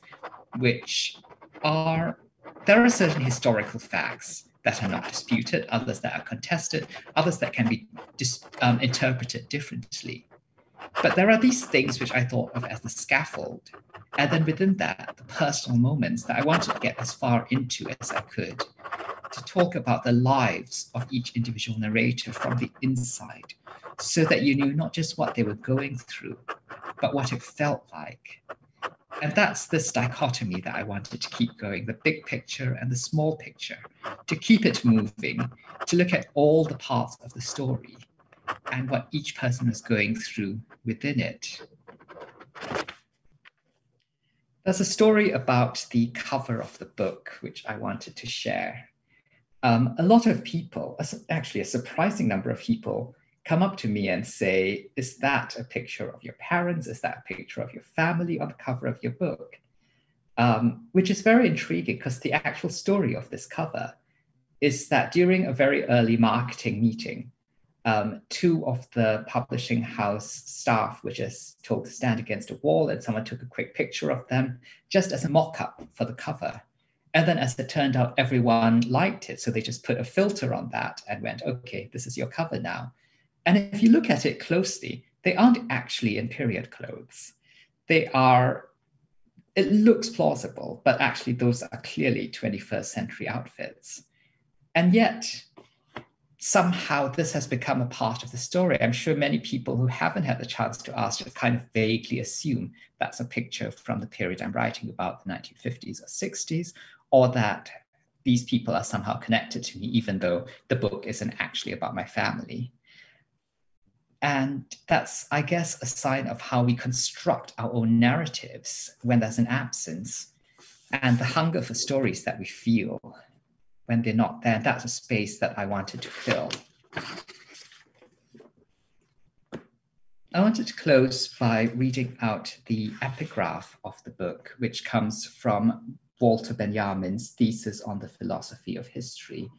which are, there are certain historical facts that are not disputed, others that are contested, others that can be interpreted differently. But there are these things which I thought of as the scaffold. And then within that, the personal moments that I wanted to get as far into as I could, to talk about the lives of each individual narrator from the inside, so that you knew not just what they were going through, but what it felt like. And that's this dichotomy that I wanted to keep going, the big picture and the small picture, to keep it moving, to look at all the parts of the story and what each person is going through within it. There's a story about the cover of the book, which I wanted to share. A lot of people, actually a surprising number of people, come up to me and say, is that a picture of your parents? Is that a picture of your family on the cover of your book? Which is very intriguing, because the actual story of this cover is that during a very early marketing meeting, two of the publishing house staff were just told to stand against a wall, and someone took a quick picture of them just as a mock-up for the cover. And then as it turned out, everyone liked it. So they just put a filter on that and went, okay, this is your cover now. And if you look at it closely, they aren't actually in period clothes. They are, it looks plausible, but actually those are clearly 21st century outfits. And yet, somehow this has become a part of the story. I'm sure many people who haven't had the chance to ask just kind of vaguely assume that's a picture from the period I'm writing about, the 1950s or 60s, or that these people are somehow connected to me, even though the book isn't actually about my family. And that's, I guess, a sign of how we construct our own narratives when there's an absence, and the hunger for stories that we feel when they're not there. That's a space that I wanted to fill. I wanted to close by reading out the epigraph of the book, which comes from Walter Benjamin's thesis on the philosophy of history,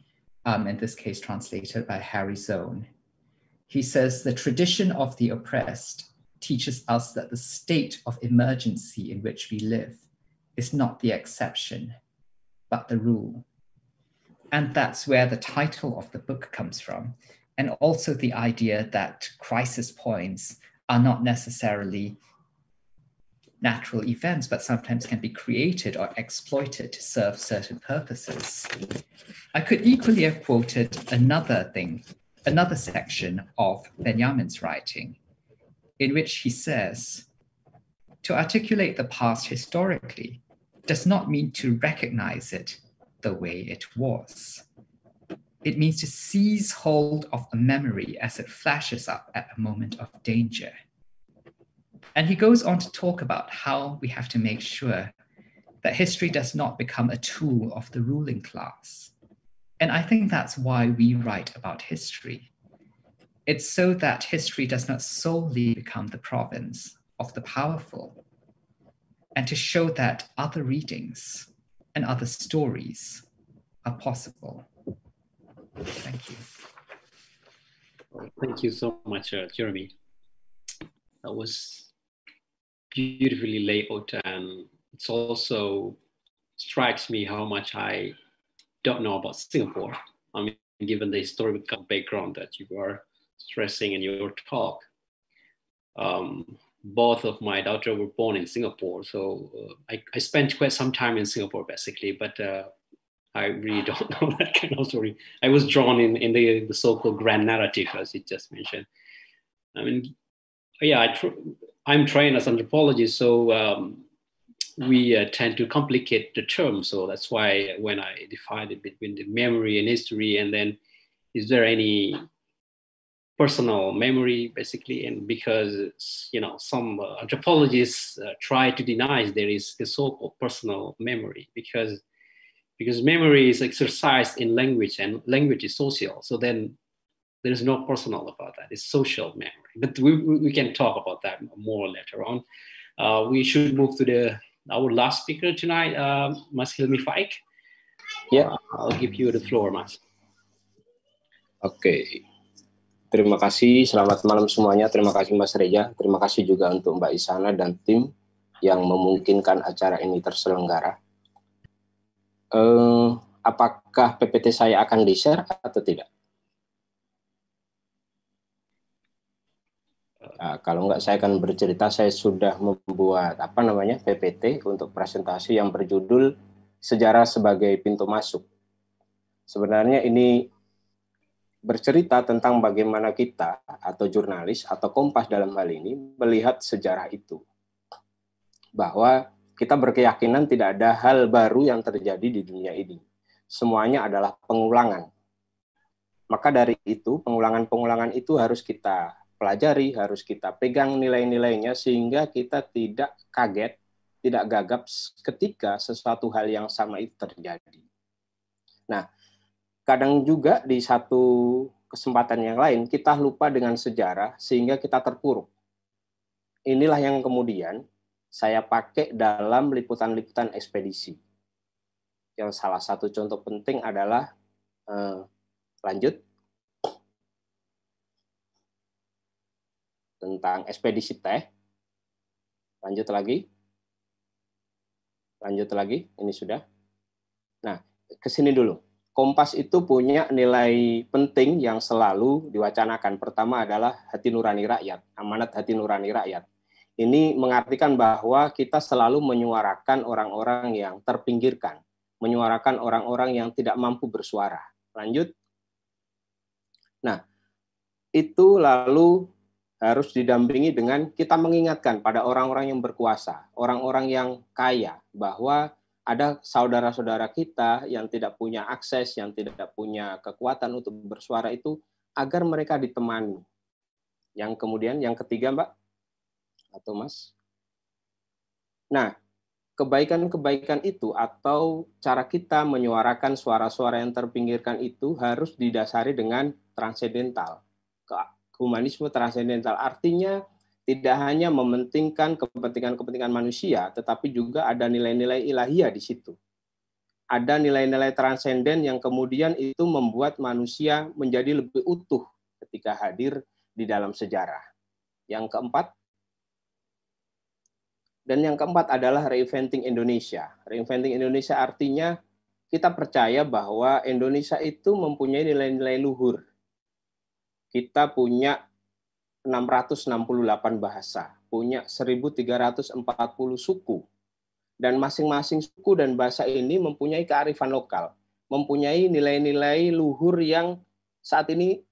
in this case translated by Harry Zone. He says, the tradition of the oppressed teaches us that the state of emergency in which we live is not the exception, but the rule. And that's where the title of the book comes from. And also the idea that crisis points are not necessarily natural events, but sometimes can be created or exploited to serve certain purposes. I could equally have quoted another section of Benjamin's writing, in which he says, to articulate the past historically does not mean to recognize it the way it was. It means to seize hold of a memory as it flashes up at a moment of danger. And he goes on to talk about how we have to make sure that history does not become a tool of the ruling class. And I think that's why we write about history. It's so that history does not solely become the province of the powerful, and to show that other readings and other stories are possible. Thank you.
Thank you so much, Jeremy. That was beautifully laid out, and it also strikes me how much I don't know about Singapore. I mean, given the historical background that you are stressing in your talk. Both of my daughters were born in Singapore, so I spent quite some time in Singapore, basically, but I really don't know that kind of story. I was drawn in the so-called grand narrative, as you just mentioned. I mean, yeah, I'm trained as an anthropologist, so we tend to complicate the term. So that's why when I divide it between the memory and history, and then is there any personal memory, basically, and because some anthropologists try to deny there is the so-called personal memory, because because memory is exercised in language, and language is social. So then there's no personal about that. It's social memory. But we can talk about that more later on. We should move to our last speaker tonight, Mas Hilmi Faiq.
Yeah.
I'll give you the floor, Mas.
Oke. Terima kasih, selamat malam semuanya. Terima kasih Mas Reza. Terima kasih juga untuk Mbak Isana dan tim yang memungkinkan acara ini terselenggara. Apakah PPT saya akan di-share atau tidak? Nah, kalau enggak, saya akan bercerita. Saya sudah membuat PPT untuk presentasi yang berjudul Sejarah sebagai Pintu Masuk. Sebenarnya ini bercerita tentang bagaimana kita atau jurnalis atau Kompas dalam hal ini melihat sejarah itu. Bahwa kita berkeyakinan tidak ada hal baru yang terjadi di dunia ini. Semuanya adalah pengulangan. Maka dari itu, pengulangan-pengulangan itu harus kita pelajari, harus kita pegang nilai-nilainya sehingga kita tidak kaget, tidak gagap ketika sesuatu hal yang sama itu terjadi. Nah, kadang juga di satu kesempatan yang lain kita lupa dengan sejarah sehingga kita terpuruk. Inilah yang kemudian saya pakai dalam liputan-liputan ekspedisi. Yang salah satu contoh penting adalah lanjut tentang ekspedisi teh. Lanjut lagi, ini sudah. Nah, ke sini dulu. Kompas itu punya nilai penting yang selalu diwacanakan. Pertama adalah hati nurani rakyat, amanat hati nurani rakyat. Ini mengartikan bahwa kita selalu menyuarakan orang-orang yang terpinggirkan, menyuarakan orang-orang yang tidak mampu bersuara. Lanjut. Nah, itu lalu harus didampingi dengan kita mengingatkan pada orang-orang yang berkuasa, orang-orang yang kaya, bahwa ada saudara-saudara kita yang tidak punya akses, yang tidak punya kekuatan untuk bersuara itu, agar mereka ditemani. Yang kemudian, yang ketiga, Mbak, atau Mas. Nah, kebaikan-kebaikan itu atau cara kita menyuarakan suara-suara yang terpinggirkan itu harus didasari dengan transendental. Humanisme transendental artinya tidak hanya mementingkan kepentingan-kepentingan manusia, tetapi juga ada nilai-nilai ilahiyah di situ. Ada nilai-nilai transenden yang kemudian itu membuat manusia menjadi lebih utuh ketika hadir di dalam sejarah. Yang keempat adalah reinventing Indonesia. Reinventing Indonesia artinya kita percaya bahwa Indonesia itu mempunyai nilai-nilai luhur. Kita punya 668 bahasa, punya 1.340 suku, dan masing-masing suku dan bahasa ini mempunyai kearifan lokal, mempunyai nilai-nilai luhur yang saat ini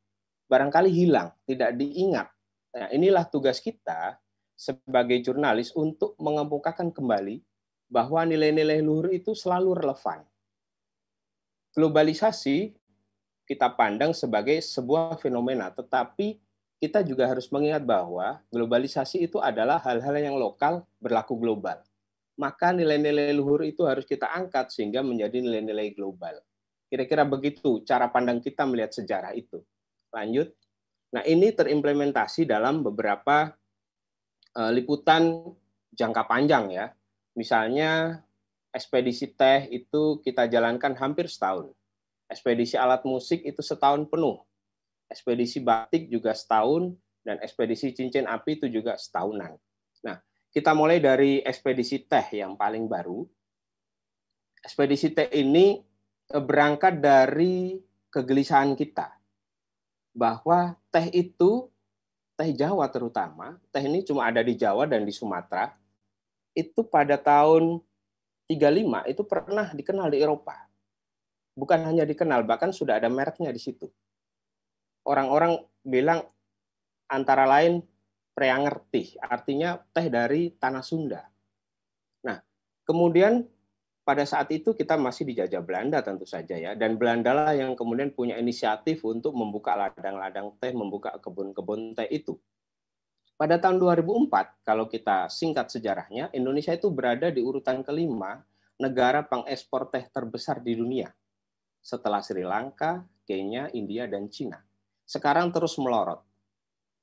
barangkali hilang, tidak diingat. Nah, inilah tugas kita sebagai jurnalis untuk mengemukakan kembali bahwa nilai-nilai luhur itu selalu relevan. Globalisasi kita pandang sebagai sebuah fenomena, tetapi kita juga harus mengingat bahwa globalisasi itu adalah hal-hal yang lokal berlaku global. Maka nilai-nilai luhur itu harus kita angkat sehingga menjadi nilai-nilai global. Kira-kira begitu cara pandang kita melihat sejarah itu. Lanjut. Nah, ini terimplementasi dalam beberapa liputan jangka panjang ya. Misalnya ekspedisi teh itu kita jalankan hampir setahun. Ekspedisi alat musik itu setahun penuh. Ekspedisi batik juga setahun, dan ekspedisi cincin api itu juga setahunan. Nah, kita mulai dari ekspedisi teh yang paling baru. Ekspedisi teh ini berangkat dari kegelisahan kita. Bahwa teh itu, teh Jawa terutama, teh ini cuma ada di Jawa dan di Sumatera, itu pada tahun 35 itu pernah dikenal di Eropa. Bukan hanya dikenal, bahkan sudah ada mereknya di situ. Orang-orang bilang antara lain preangertih, artinya teh dari tanah Sunda. Nah, kemudian pada saat itu kita masih dijajah Belanda tentu saja ya, dan Belanda lah yang kemudian punya inisiatif untuk membuka ladang-ladang teh, membuka kebun-kebun teh itu. Pada tahun 2004, kalau kita singkat sejarahnya, Indonesia itu berada di urutan kelima negara pengekspor teh terbesar di dunia setelah Sri Lanka, Kenya, India, dan Cina. Sekarang terus melorot.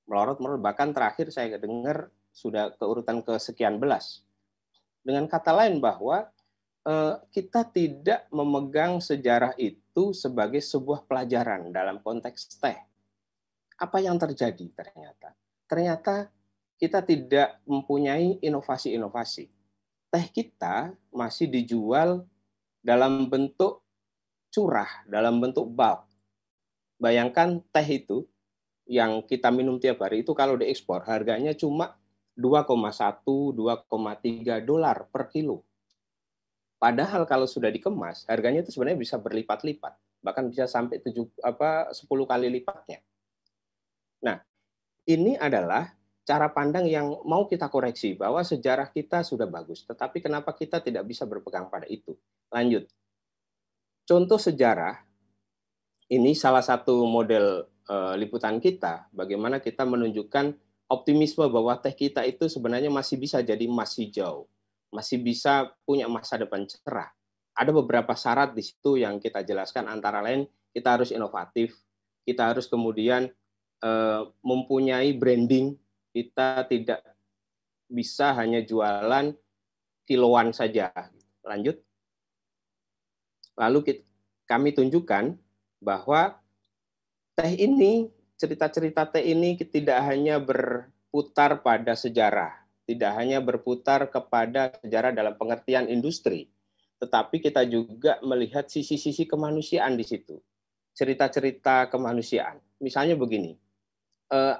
Bahkan terakhir saya dengar sudah ke urutan kesekian belas. Dengan kata lain bahwa kita tidak memegang sejarah itu sebagai sebuah pelajaran dalam konteks teh. Apa yang terjadi ternyata? Ternyata kita tidak mempunyai inovasi-inovasi. Teh kita masih dijual dalam bentuk curah, dalam bentuk bulk. Bayangkan teh itu yang kita minum tiap hari itu kalau diekspor harganya cuma 2,1, 2,3 dolar per kilo. Padahal kalau sudah dikemas, harganya itu sebenarnya bisa berlipat-lipat, bahkan bisa sampai 10 kali lipatnya. Nah, ini adalah cara pandang yang mau kita koreksi, bahwa sejarah kita sudah bagus, tetapi kenapa kita tidak bisa berpegang pada itu? Lanjut. Contoh sejarah, ini salah satu model liputan kita, bagaimana kita menunjukkan optimisme bahwa teh kita itu sebenarnya masih bisa jadi emas hijau, masih bisa punya masa depan cerah. Ada beberapa syarat di situ yang kita jelaskan, antara lain kita harus inovatif, kita harus kemudian mempunyai branding, kita tidak bisa hanya jualan kiloan saja. Lanjut. Lalu kami tunjukkan bahwa teh ini, cerita-cerita teh ini tidak hanya berputar pada sejarah, tidak hanya berputar kepada sejarah dalam pengertian industri, tetapi kita juga melihat sisi-sisi kemanusiaan di situ. Cerita-cerita kemanusiaan. Misalnya begini,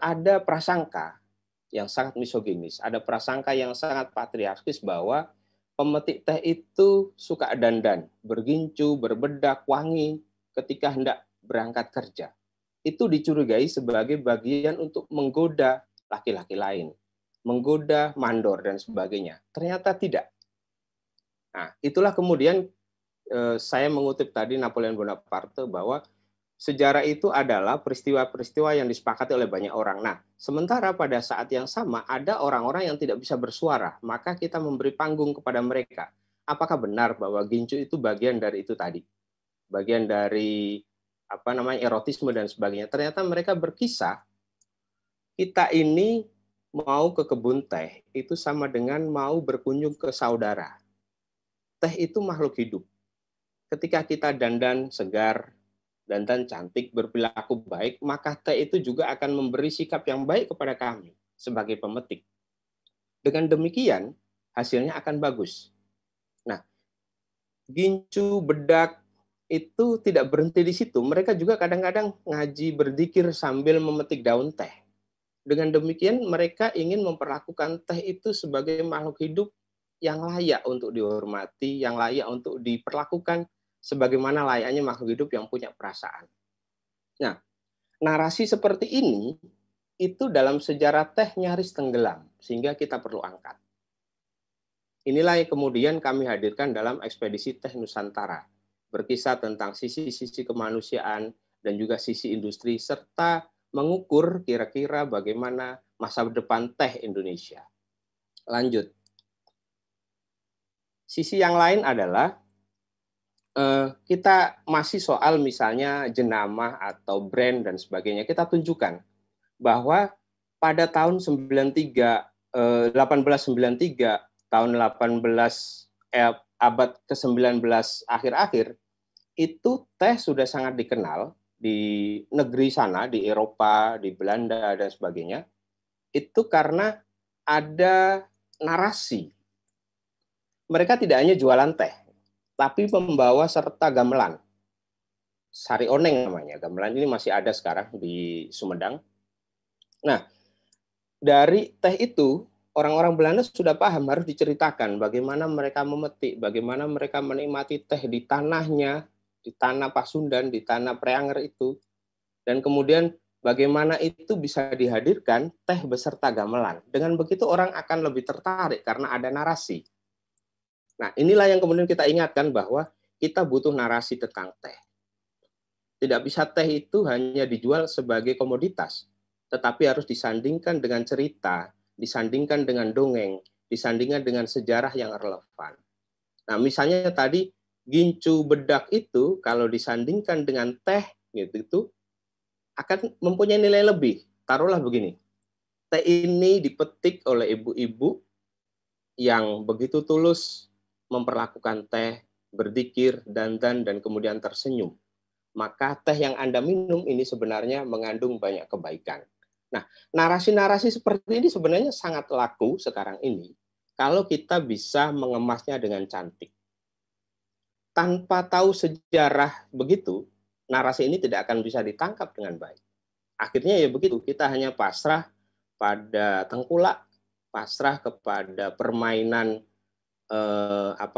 ada prasangka yang sangat misoginis, ada prasangka yang sangat patriarkis bahwa pemetik teh itu suka dandan, bergincu, berbedak, wangi ketika hendak berangkat kerja. Itu dicurigai sebagai bagian untuk menggoda laki-laki lain, menggoda mandor dan sebagainya. Ternyata tidak. Nah, itulah kemudian saya mengutip tadi Napoleon Bonaparte bahwa sejarah itu adalah peristiwa-peristiwa yang disepakati oleh banyak orang. Nah, sementara pada saat yang sama ada orang-orang yang tidak bisa bersuara, maka kita memberi panggung kepada mereka. Apakah benar bahwa gincu itu bagian dari itu tadi? Bagian dari erotisme dan sebagainya. Ternyata mereka berkisah, kita ini mau ke kebun teh itu sama dengan mau berkunjung ke saudara. Teh itu makhluk hidup. Ketika kita dandan segar, dandan cantik, berperilaku baik, maka teh itu juga akan memberi sikap yang baik kepada kami sebagai pemetik. Dengan demikian, hasilnya akan bagus. Nah, gincu, bedak, itu tidak berhenti di situ. Mereka juga kadang-kadang ngaji berzikir sambil memetik daun teh. Dengan demikian mereka ingin memperlakukan teh itu sebagai makhluk hidup yang layak untuk dihormati, yang layak untuk diperlakukan sebagaimana layaknya makhluk hidup yang punya perasaan. Nah, narasi seperti ini itu dalam sejarah teh nyaris tenggelam, sehingga kita perlu angkat. Inilah yang kemudian kami hadirkan dalam ekspedisi Teh Nusantara, berkisah tentang sisi-sisi kemanusiaan dan juga sisi industri, serta mengukur kira-kira bagaimana masa depan teh Indonesia. Lanjut. Sisi yang lain adalah kita masih soal misalnya jenamah atau brand dan sebagainya. Kita tunjukkan bahwa pada tahun 1893, tahun 18 abad ke-19 akhir-akhir, itu teh sudah sangat dikenal di negeri sana, di Eropa, di Belanda, dan sebagainya. Itu karena ada narasi. Mereka tidak hanya jualan teh, tapi membawa serta gamelan. Sari oneng namanya. Gamelan ini masih ada sekarang di Sumedang. Nah, dari teh itu, orang-orang Belanda sudah paham, harus diceritakan bagaimana mereka memetik, bagaimana mereka menikmati teh di tanahnya, di tanah Pasundan, di tanah Preanger itu, dan kemudian bagaimana itu bisa dihadirkan teh beserta gamelan. Dengan begitu orang akan lebih tertarik karena ada narasi. Nah, inilah yang kemudian kita ingatkan bahwa kita butuh narasi tentang teh. Tidak bisa teh itu hanya dijual sebagai komoditas, tetapi harus disandingkan dengan cerita, disandingkan dengan dongeng, disandingkan dengan sejarah yang relevan. Nah, misalnya tadi gincu bedak itu kalau disandingkan dengan teh gitu itu akan mempunyai nilai lebih. Taruhlah begini. Teh ini dipetik oleh ibu-ibu yang begitu tulus memperlakukan teh, berzikir, dandan, dan kemudian tersenyum. Maka teh yang Anda minum ini sebenarnya mengandung banyak kebaikan. Nah, narasi-narasi seperti ini sebenarnya sangat laku sekarang ini kalau kita bisa mengemasnya dengan cantik. Tanpa tahu sejarah begitu, narasi ini tidak akan bisa ditangkap dengan baik. Akhirnya ya begitu, kita hanya pasrah pada tengkulak, pasrah kepada permainan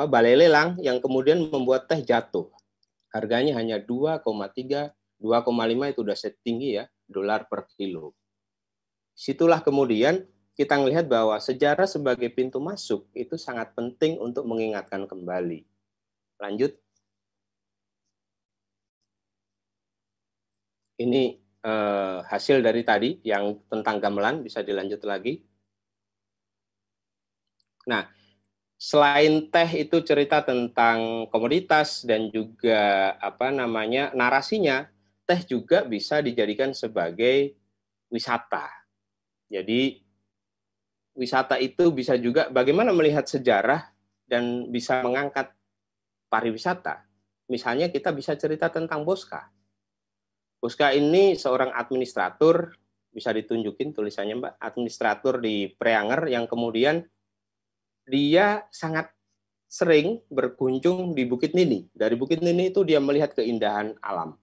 balai lelang yang kemudian membuat teh jatuh. Harganya hanya 2,3, 2,5 itu sudah setinggi ya, dolar per kilo. Situlah kemudian kita melihat bahwa sejarah sebagai pintu masuk itu sangat penting untuk mengingatkan kembali. Lanjut. Ini hasil dari tadi yang tentang gamelan, bisa dilanjut lagi. Nah, selain teh itu cerita tentang komoditas dan juga narasinya, teh juga bisa dijadikan sebagai wisata. Jadi wisata itu bisa juga bagaimana melihat sejarah dan bisa mengangkat pariwisata. Misalnya kita bisa cerita tentang Bosca. Bosca ini seorang administrator, bisa ditunjukin tulisannya Mbak, administrator di Preanger yang kemudian dia sangat sering berkunjung di Bukit Nini. Dari Bukit Nini itu dia melihat keindahan alam.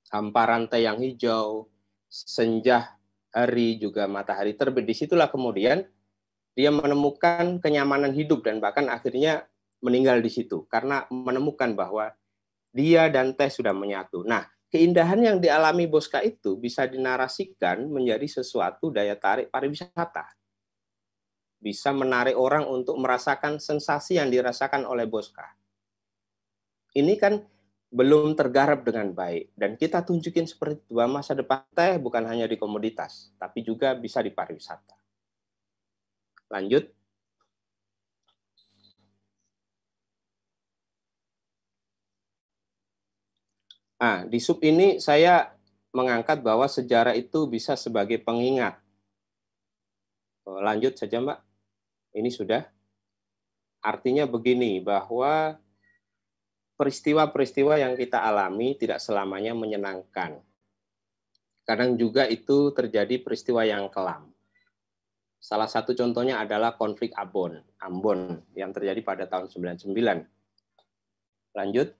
Hamparan teh yang hijau, senja hari, juga matahari terbit. Disitulah kemudian dia menemukan kenyamanan hidup dan bahkan akhirnya meninggal di situ. Karena menemukan bahwa dia dan teh sudah menyatu. Nah, keindahan yang dialami Bosca itu bisa dinarasikan menjadi sesuatu daya tarik pariwisata. Bisa menarik orang untuk merasakan sensasi yang dirasakan oleh Bosca. Ini kan belum tergarap dengan baik. Dan kita tunjukin seperti itu, bahwa masa depan teh bukan hanya di komoditas, tapi juga bisa di pariwisata. Lanjut. Nah, di sub ini saya mengangkat bahwa sejarah itu bisa sebagai pengingat. Lanjut saja, Mbak. Ini sudah. Artinya begini, bahwa peristiwa-peristiwa yang kita alami tidak selamanya menyenangkan. Kadang juga itu terjadi peristiwa yang kelam. Salah satu contohnya adalah konflik Ambon yang terjadi pada tahun 99. Lanjut.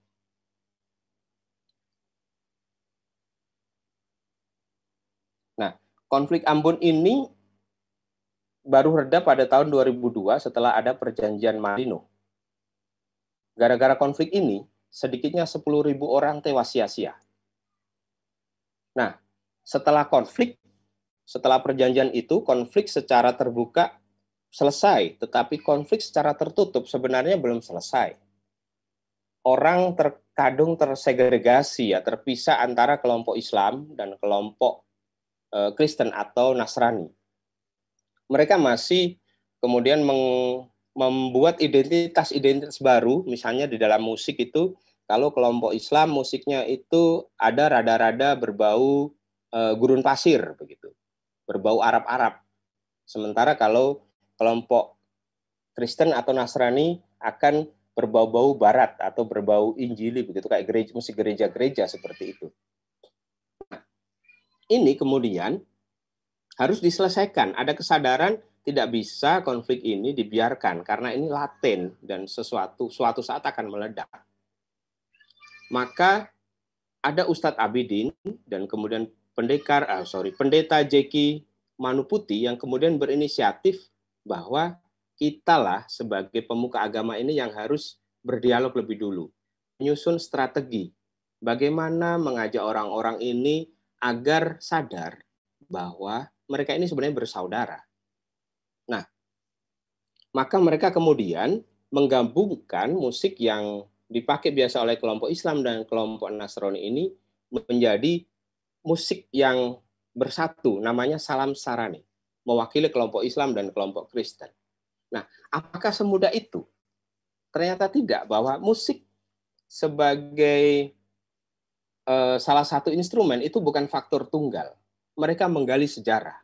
Nah, konflik Ambon ini baru reda pada tahun 2002 setelah ada perjanjian Marino. Gara-gara konflik ini, sedikitnya 10.000 orang tewas sia-sia. Nah, setelah perjanjian itu, konflik secara terbuka selesai, tetapi konflik secara tertutup sebenarnya belum selesai. Orang terkadung tersegregasi, ya, terpisah antara kelompok Islam dan kelompok Kristen atau Nasrani. Mereka masih kemudian membuat identitas baru, misalnya di dalam musik itu, kalau kelompok Islam musiknya itu ada rada-rada berbau gurun pasir, begitu, berbau Arab-Arab. Sementara kalau kelompok Kristen atau Nasrani akan berbau-bau Barat atau berbau Injili, begitu, kayak musik gereja-gereja seperti itu. Nah, ini kemudian harus diselesaikan. Ada kesadaran tidak bisa konflik ini dibiarkan karena ini laten dan suatu saat akan meledak. Maka ada Ustadz Abidin dan kemudian pendeta Jeki Manuputi yang kemudian berinisiatif bahwa kitalah sebagai pemuka agama ini yang harus berdialog lebih dulu, menyusun strategi bagaimana mengajak orang-orang ini agar sadar bahwa mereka ini sebenarnya bersaudara. Nah, maka mereka kemudian menggabungkan musik yang dipakai biasa oleh kelompok Islam dan kelompok Nasrani ini menjadi musik yang bersatu, namanya Salam Sarani, mewakili kelompok Islam dan kelompok Kristen. Nah, apakah semudah itu? ternyata tidak, bahwa musik sebagai salah satu instrumen itu bukan faktor tunggal. Mereka menggali sejarah.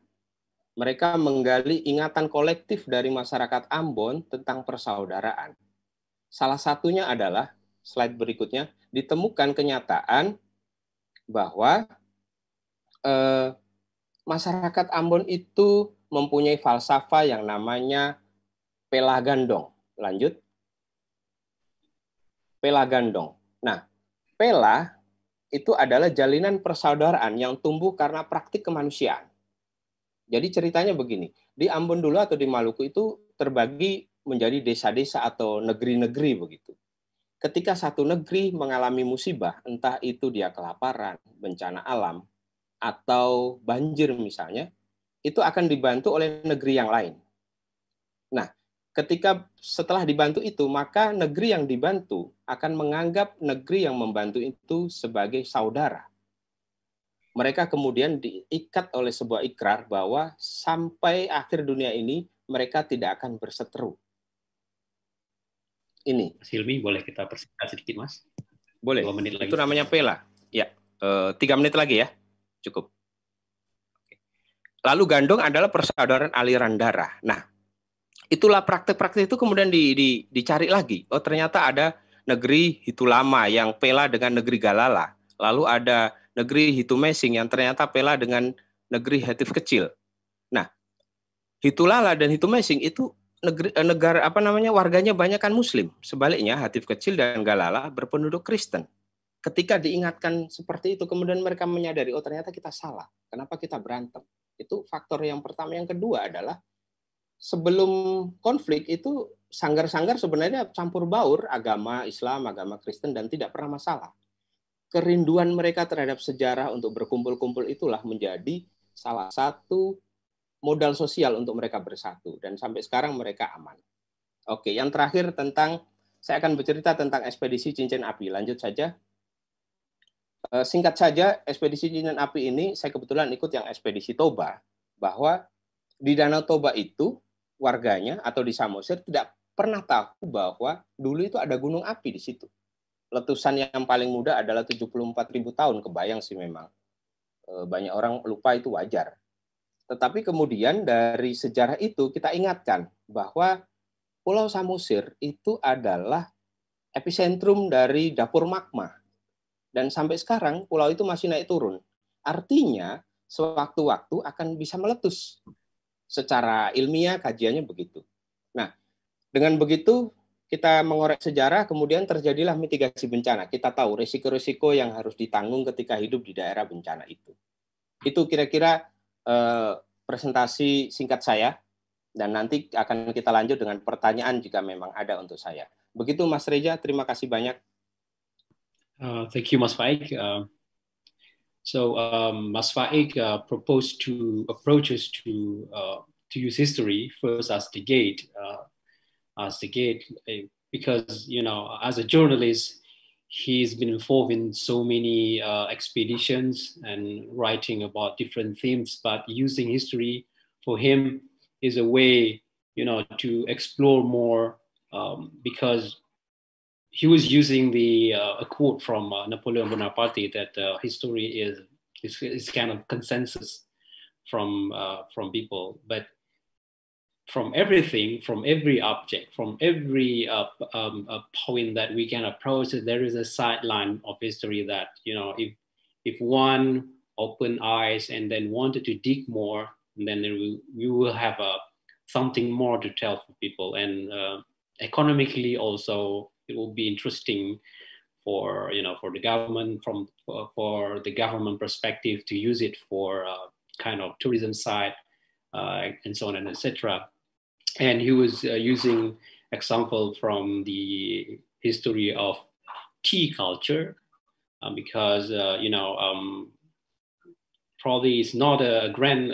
Mereka menggali ingatan kolektif dari masyarakat Ambon tentang persaudaraan. Salah satunya adalah, slide berikutnya, ditemukan kenyataan bahwa masyarakat Ambon itu mempunyai falsafah yang namanya pela gandong. Lanjut. Pela gandong. Nah, pela itu adalah jalinan persaudaraan yang tumbuh karena praktik kemanusiaan. Jadi ceritanya begini, di Ambon dulu atau di Maluku itu terbagi menjadi desa-desa atau negeri-negeri begitu. Ketika satu negeri mengalami musibah, entah itu dia kelaparan, bencana alam, atau banjir misalnya, itu akan dibantu oleh negeri yang lain. Nah, ketika setelah dibantu itu, maka negeri yang dibantu akan menganggap negeri yang membantu itu sebagai saudara. Mereka kemudian diikat oleh sebuah ikrar bahwa sampai akhir dunia ini mereka tidak akan berseteru. Ini.
Mas Hilmi, boleh kita persingkat sedikit, Mas?
Boleh.
2 menit lagi.
Itu namanya pela. Ya, 3 menit lagi ya. Cukup. Lalu gandong adalah persaudaraan aliran darah. Nah, itulah praktek-praktek itu kemudian dicari lagi. Oh, ternyata ada negeri Hitulama yang pela dengan negeri Galala. Lalu ada negeri Hitumesing yang ternyata pela dengan negeri Hetif kecil. Nah, Hitulala dan Hitumesing itu negara warganya banyak kan Muslim. Sebaliknya Hetif kecil dan Galala berpenduduk Kristen. Ketika diingatkan seperti itu, kemudian mereka menyadari, oh ternyata kita salah. Kenapa kita berantem? Itu faktor yang pertama. Yang kedua adalah sebelum konflik itu sanggar-sanggar sebenarnya campur baur agama Islam, agama Kristen, dan tidak pernah masalah. Kerinduan mereka terhadap sejarah untuk berkumpul-kumpul itulah menjadi salah satu modal sosial untuk mereka bersatu. Dan sampai sekarang mereka aman. Oke, yang terakhir saya akan bercerita tentang ekspedisi Cincin Api. Lanjut saja. Singkat saja, ekspedisi Cincin Api ini saya kebetulan ikut yang ekspedisi Toba. Bahwa di Danau Toba itu warganya atau di Samosir tidak pernah tahu bahwa dulu itu ada gunung api di situ. Letusan yang paling muda adalah 74.000 tahun, kebayang sih memang. Banyak orang lupa, itu wajar. Tetapi kemudian dari sejarah itu kita ingatkan bahwa Pulau Samosir itu adalah epicentrum dari dapur magma. Dan sampai sekarang pulau itu masih naik turun. Artinya sewaktu-waktu akan bisa meletus. Secara ilmiah kajiannya begitu. Nah, dengan begitu kita mengorek sejarah, kemudian terjadilah mitigasi bencana. Kita tahu risiko-risiko yang harus ditanggung ketika hidup di daerah bencana itu. Itu kira-kira presentasi singkat saya, dan nanti akan kita lanjut dengan pertanyaan jika memang ada untuk saya. Begitu Mas Reza, terima kasih banyak.
Thank you, Mas Faiq. Mas Faiq proposed to approach us to use history first as the gate. Because, as a journalist, he's been involved in so many expeditions and writing about different themes, but using history for him is a way, to explore more, because he was using a quote from Napoleon Bonaparte that history is kind of consensus from people, but from everything, from every object, from every point that we can approach, there is a sideline of history that, if one open eyes and then wanted to dig more, then we will have something more to tell for people. And economically also, it will be interesting for the government, for the government perspective, to use it for kind of tourism side, and so on and etc. And he was using example from the history of tea culture, because probably it's not a grand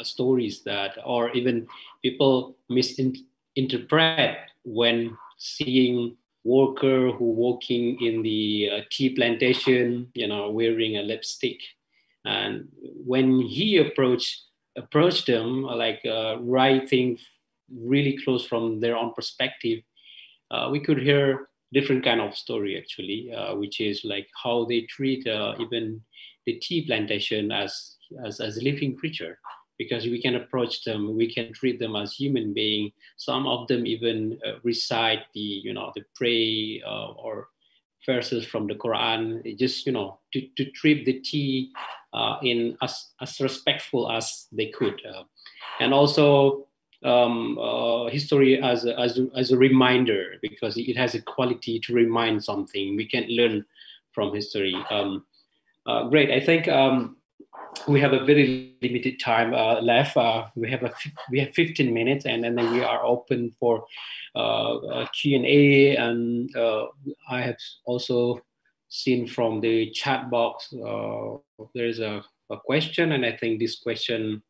stories that, or even people misinterpret when seeing worker who working in the tea plantation, wearing a lipstick, and when he approached them, like writing really close from their own perspective, we could hear different kind of story actually, which is like how they treat even the tea plantation as a living creature, because we can approach them, we can treat them as human being. Some of them even recite the the pray or verses from the Quran, just to treat the tea in as respectful as they could, and also history as a reminder, because it has a quality to remind something. We can learn from history. Great, I think we have a very limited time left. We have 15 minutes, and then we are open for Q&A. And I have also seen from the chat box there is a question, and I think this question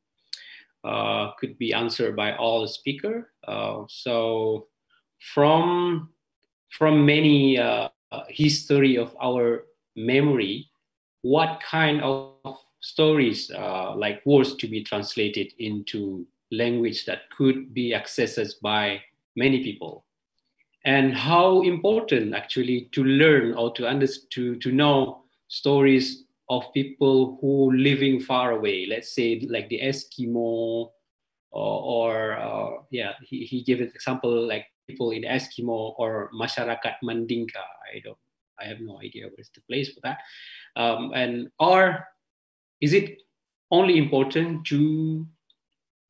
could be answered by all speaker. So from many history of our memory, what kind of stories like words to be translated into language that could be accessed by many people, and how important actually to learn or to understand, to know stories of people who living far away, let's say like the Eskimo, or yeah, he gave an example like people in Eskimo or masyarakat Mandinka. I have no idea where's the place for that. And or is it only important to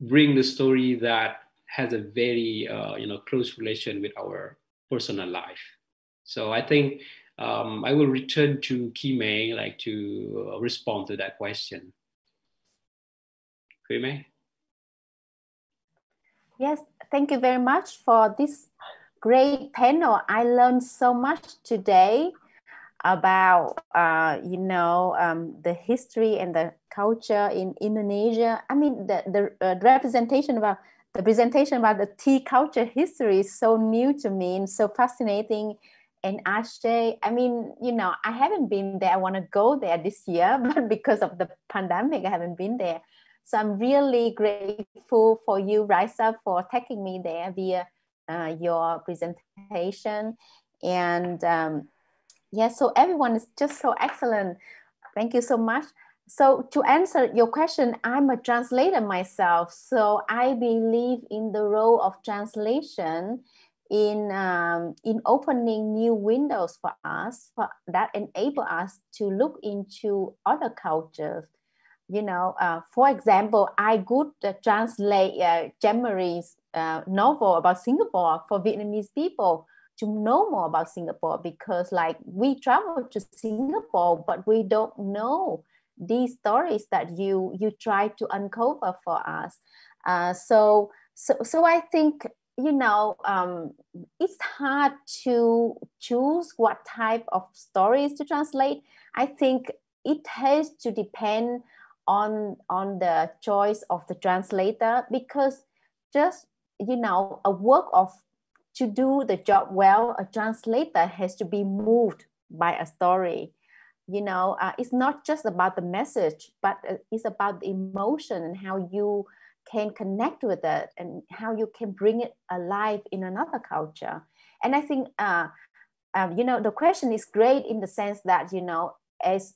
bring the story that has a very close relation with our personal life? So I think I will return to Que Mai, like to respond to that question. Que Mai?
Yes, thank you very much for this great panel. I learned so much today about the history and the culture in Indonesia. I mean, the representation about the presentation about the tea culture history is so new to me and so fascinating. And Aceh, I mean, I haven't been there. I want to go there this year, but because of the pandemic, I haven't been there. So I'm really grateful for you, Raisa, for taking me there via your presentation. And yes, so everyone is just so excellent. Thank you so much. So to answer your question, I'm a translator myself. So I believe in the role of translation in opening new windows for us that enable us to look into other cultures. For example, I could translate Jean-Marie's novel about Singapore for Vietnamese people to know more about Singapore, because like we travel to Singapore, but we don't know these stories that you try to uncover for us. So I think, it's hard to choose what type of stories to translate. I think it has to depend on the choice of the translator, because just, a work of to do the job well, a translator has to be moved by a story. It's not just about the message, but it's about the emotion and how you can connect with it and how you can bring it alive in another culture. And I think, the question is great in the sense that, as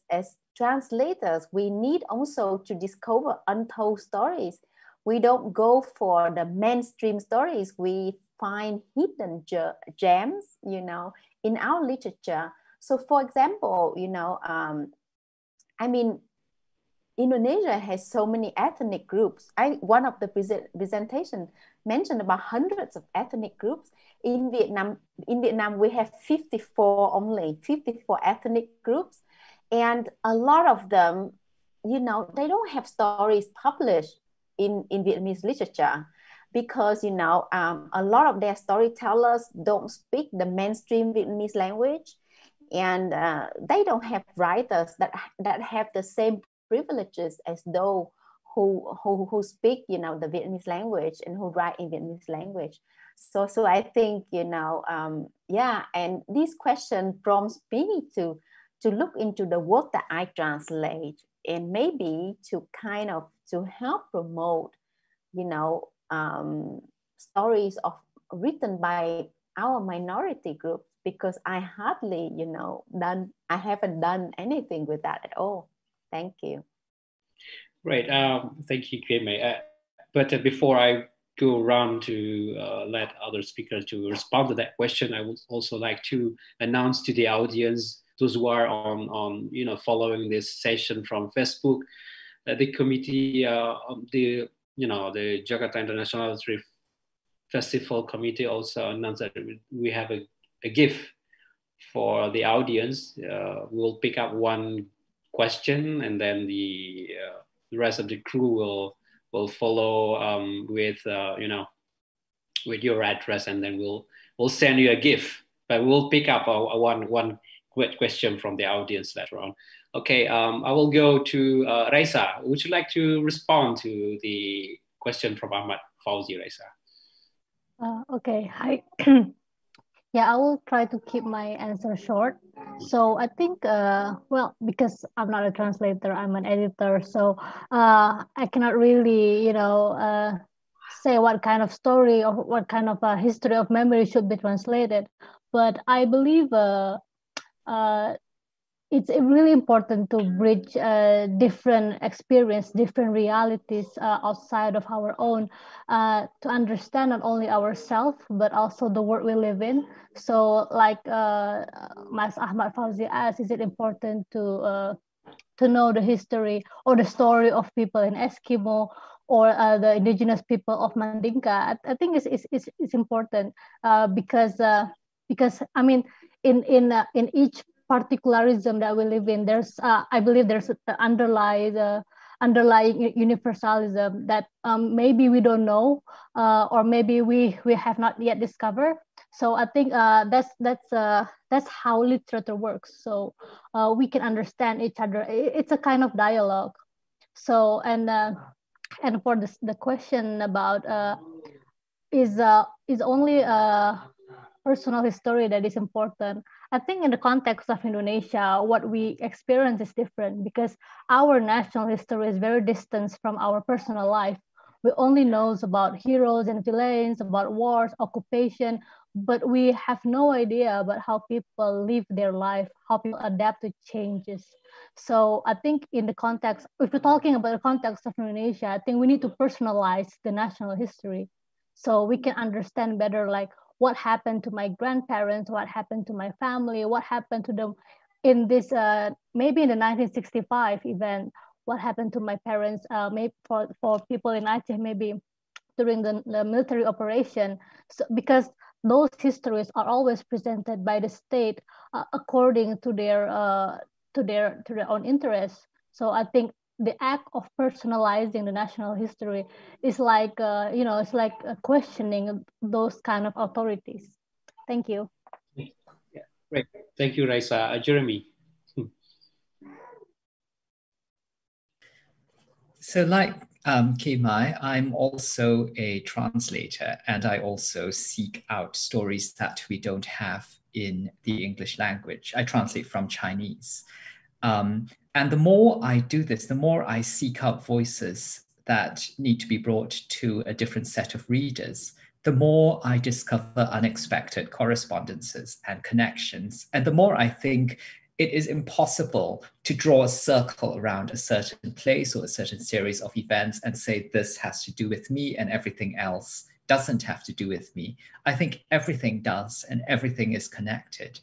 translators, we need also to discover untold stories. We don't go for the mainstream stories. We find hidden gems, in our literature. So for example, I mean, Indonesia has so many ethnic groups. One of the presentation mentioned about hundreds of ethnic groups. In Vietnam, we have 54 ethnic groups. And a lot of them, they don't have stories published in Vietnamese literature, because, a lot of their storytellers don't speak the mainstream Vietnamese language. And they don't have writers that have the same privileges as those who speak, the Vietnamese language and who write in Vietnamese language. So I think, and this question prompts me to look into the work that I translate, and maybe to kind of to help promote, stories written by our minority groups, because I hardly, I haven't done anything with that at all. Thank you.
Right. Thank you, Que Mai. But before I go around to let other speakers to respond to that question, I would also like to announce to the audience, those who are on following this session from Facebook, the committee, the Jakarta International Literary Festival Committee also announced that we have a gift for the audience. We'll pick up one question, and then the rest of the crew will follow with with your address, and then we'll send you a gift. But we'll pick up one question from the audience later on. Okay, I will go to Raisa. Would you like to respond to the question from Ahmad Fauzi, Raisa?
Okay, hi. Yeah, I will try to keep my answer short. So I think, well, because I'm not a translator, I'm an editor, so I cannot really, say what kind of story or what kind of history of memory should be translated. But I believe it's really important to bridge different experience, different realities outside of our own to understand not only ourselves, but also the world we live in. So like Mas Ahmad Fauzi asked, is it important to know the history or the story of people in Eskimo or the indigenous people of Mandinka? I think it's important because I mean in each particularism that we live in, there's I believe there's the underlying universalism that maybe we don't know or maybe we have not yet discovered. So I think that's how literature works. So we can understand each other. It's a kind of dialogue. So and for the question about is only personal history that is important. I think in the context of Indonesia, what we experience is different because our national history is very distant from our personal life. We only know about heroes and villains, about wars, occupation, but we have no idea about how people live their life, how people adapt to changes. So I think in the context, if we're talking about the context of Indonesia, I think we need to personalize the national history so we can understand better, like, what happened to my grandparents, what happened to my family, what happened to them in this, maybe in the 1965 event, what happened to my parents, maybe for people in Aceh, maybe during the military operation. So, because those histories are always presented by the state according to their own interests. So I think the act of personalizing the national history is like, it's like questioning those kind of authorities. Thank you.
Yeah, great. Thank you, Raisa. Jeremy.
So like Que Mai, I'm also a translator, and I also seek out stories that we don't have in the English language. I translate from Chinese. And the more I do this, the more I seek out voices that need to be brought to a different set of readers, the more I discover unexpected correspondences and connections. And the more I think it is impossible to draw a circle around a certain place or a certain series of events and say, this has to do with me and everything else doesn't have to do with me. I think everything does, and everything is connected.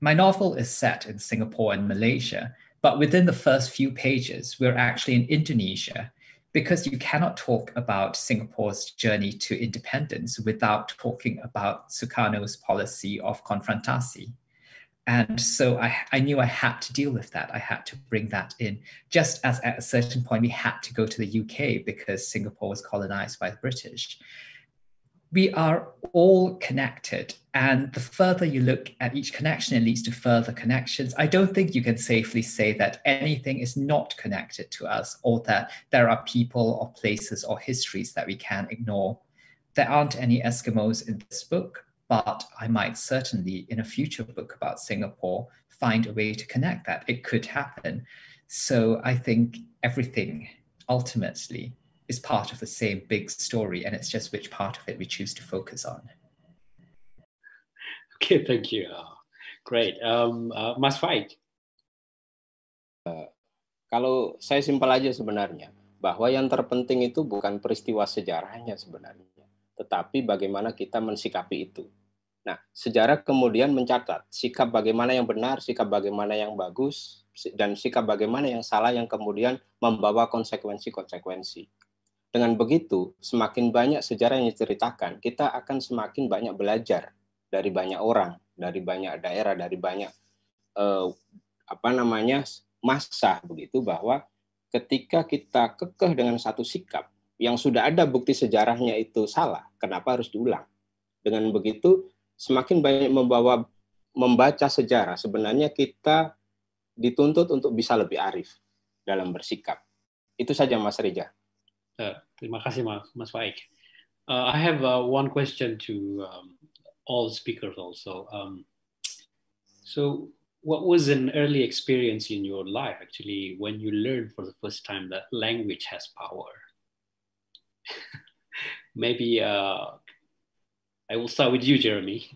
My novel is set in Singapore and Malaysia, but within the first few pages, we're actually in Indonesia, because you cannot talk about Singapore's journey to independence without talking about Sukarno's policy of confrontasi. And so I knew I had to deal with that. I had to bring that in, just as at a certain point we had to go to the UK because Singapore was colonized by the British. We are all connected, and the further you look at each connection, it leads to further connections. I don't think you can safely say that anything is not connected to us, or that there are people or places or histories that we can ignore. There aren't any Eskimos in this book, but I might certainly, in a future book about Singapore, find a way to connect that. It could happen. So I think everything ultimately is part of the same big story, and it's just which part of it we choose to focus on.
Okay, thank you. Great. Mas Faiq.
Kalau saya simpel aja sebenarnya, bahwa yang terpenting itu bukan peristiwa sejarahnya sebenarnya, tetapi bagaimana kita mensikapi itu. Nah, sejarah kemudian mencatat sikap bagaimana yang benar, sikap bagaimana yang bagus, dan sikap bagaimana yang salah yang kemudian membawa konsekuensi-konsekuensi. Dengan begitu, semakin banyak sejarah yang diceritakan, kita akan semakin banyak belajar dari banyak orang, dari banyak daerah, dari banyak masa begitu, bahwa ketika kita kekeh dengan satu sikap yang sudah ada bukti sejarahnya itu salah, kenapa harus diulang? Dengan begitu, semakin banyak membaca sejarah, sebenarnya kita dituntut untuk bisa lebih arif dalam bersikap. Itu saja, Mas Reza.
Terima kasih, Mas Faiq. I have one question to all speakers also. So, what was an early experience in your life, actually, when you learned for the first time that language has power? Maybe I will start with you, Jeremy.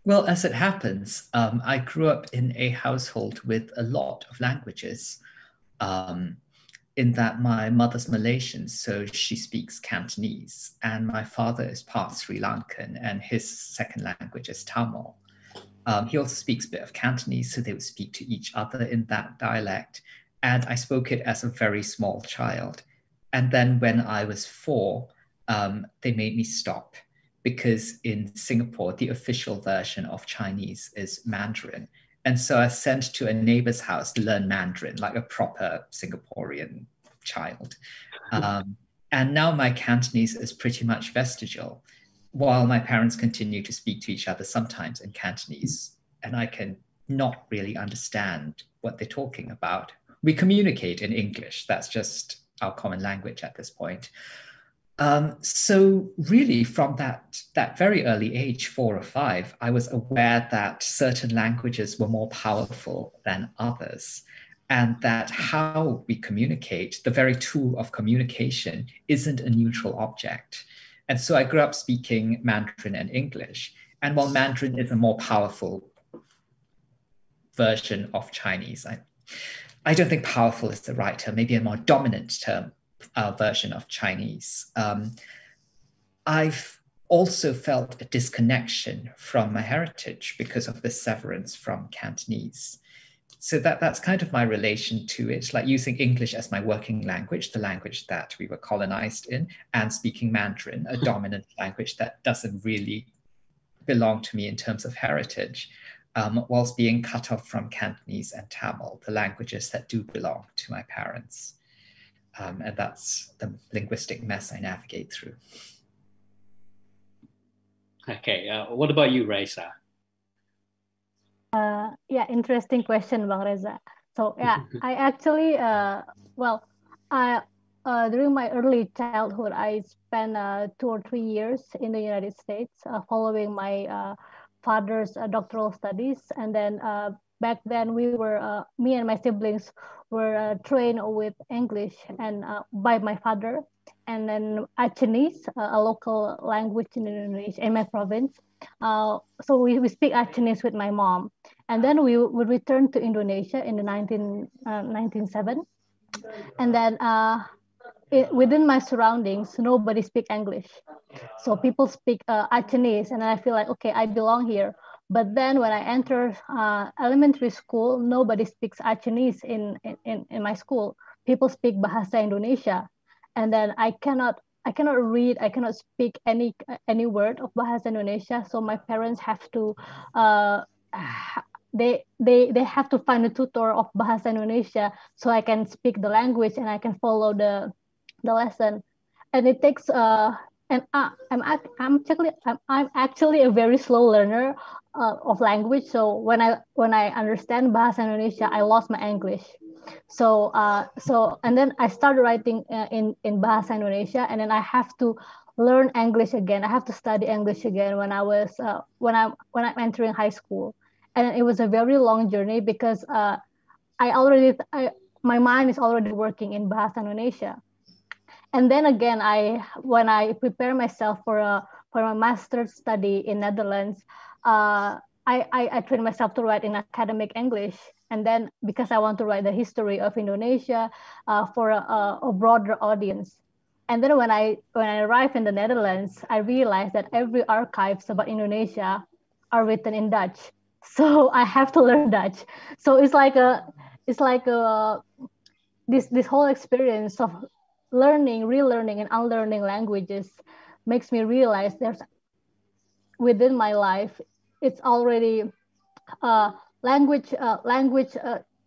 Well, as it happens, I grew up in a household with a lot of languages. In that my mother's Malaysian, so she speaks Cantonese, and my father is part Sri Lankan, and his second language is Tamil. He also speaks a bit of Cantonese, so they would speak to each other in that dialect, and I spoke it as a very small child. And then when I was 4, they made me stop, because in Singapore, the official version of Chinese is Mandarin. And so I was sent to a neighbor's house to learn Mandarin, like a proper Singaporean child. And now my Cantonese is pretty much vestigial, while my parents continue to speak to each other sometimes in Cantonese, and I can not really understand what they're talking about. We communicate in English. That's just our common language at this point. So really from that very early age, 4 or 5, I was aware that certain languages were more powerful than others, and that how we communicate, the very tool of communication, isn't a neutral object. And so I grew up speaking Mandarin and English. And while Mandarin is a more powerful version of Chinese, I don't think powerful is the right term, maybe a more dominant term. Version of Chinese. I've also felt a disconnection from my heritage because of the severance from Cantonese. So that's kind of my relation to it, like using English as my working language, the language that we were colonized in, and speaking Mandarin, a dominant language that doesn't really belong to me in terms of heritage, whilst being cut off from Cantonese and Tamil, the languages that do belong to my parents. And that's the linguistic mess I navigate through.
Okay, what about you, Raisa?
Yeah, interesting question, Bang Reza. So yeah, I actually, during my early childhood, I spent 2 or 3 years in the United States following my father's doctoral studies. And then back then we were, me and my siblings were trained with English and by my father, and then Achinese, a local language in Indonesia, in my province. So we speak Achinese with my mom. And then we would return to Indonesia in the 1997. And then within my surroundings, nobody speak English. So people speak Achinese, and I feel like, okay, I belong here. But then when I enter elementary school, nobody speaks Achinese in my school. People speak Bahasa Indonesia. And then I cannot read, I cannot speak any word of Bahasa Indonesia. So my parents have to, they have to find a tutor of Bahasa Indonesia so I can speak the language and I can follow the lesson. And it takes and I'm actually a very slow learner of language. So when I understand Bahasa Indonesia, I lost my English. So and then I started writing in Bahasa Indonesia, and then I have to learn English again. I have to study English again when I'm entering high school, and it was a very long journey because my mind is already working in Bahasa Indonesia. and then again, when I prepare myself for my master's study in Netherlands, I train myself to write in academic English, and then because I want to write the history of Indonesia for a broader audience. And then when I arrived in the Netherlands, I realized that every archives about Indonesia are written in Dutch, so I have to learn Dutch. So it's like this whole experience of learning, relearning, and unlearning languages makes me realize there's within my life, it's already language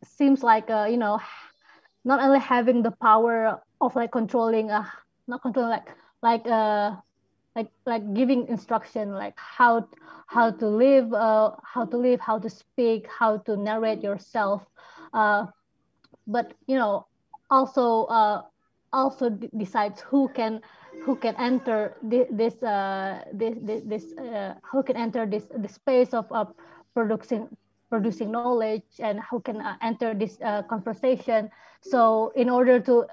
seems like not only having the power of like controlling not controlling like giving instruction, like how to live, how to speak, how to narrate yourself, but also decides who can enter this who can enter this space of producing knowledge, and who can enter this conversation. So in order to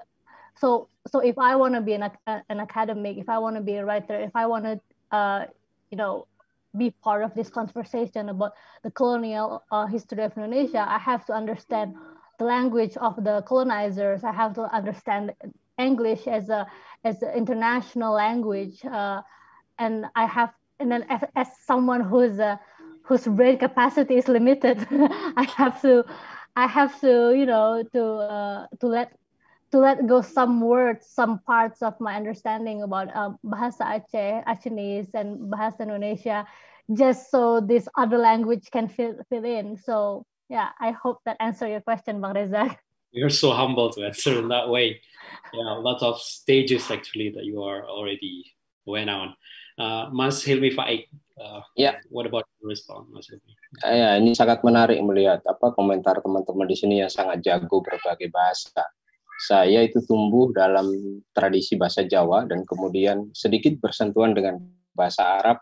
so if I want to be an academic, if I want to be a writer, if I want to be part of this conversation about the colonial history of Indonesia, I have to understand the language of the colonizers. I have to understand English as an international language, and then as someone whose brain capacity is limited, I have to to let go some words, some parts of my understanding about bahasa Achenese, and bahasa Indonesia, just so this other language can fit in. So yeah, I hope that answer your question, Bang Reza.
You're so humble to answer in that way. Yeah, lots of stages actually that you are already went on. Mas Hilmi Faiq, what about your response, Mas Hilmi?
Ya, ini sangat menarik melihat komentar teman-teman di sini yang sangat jago berbagai bahasa. Saya itu tumbuh dalam tradisi bahasa Jawa dan kemudian sedikit bersentuhan dengan bahasa Arab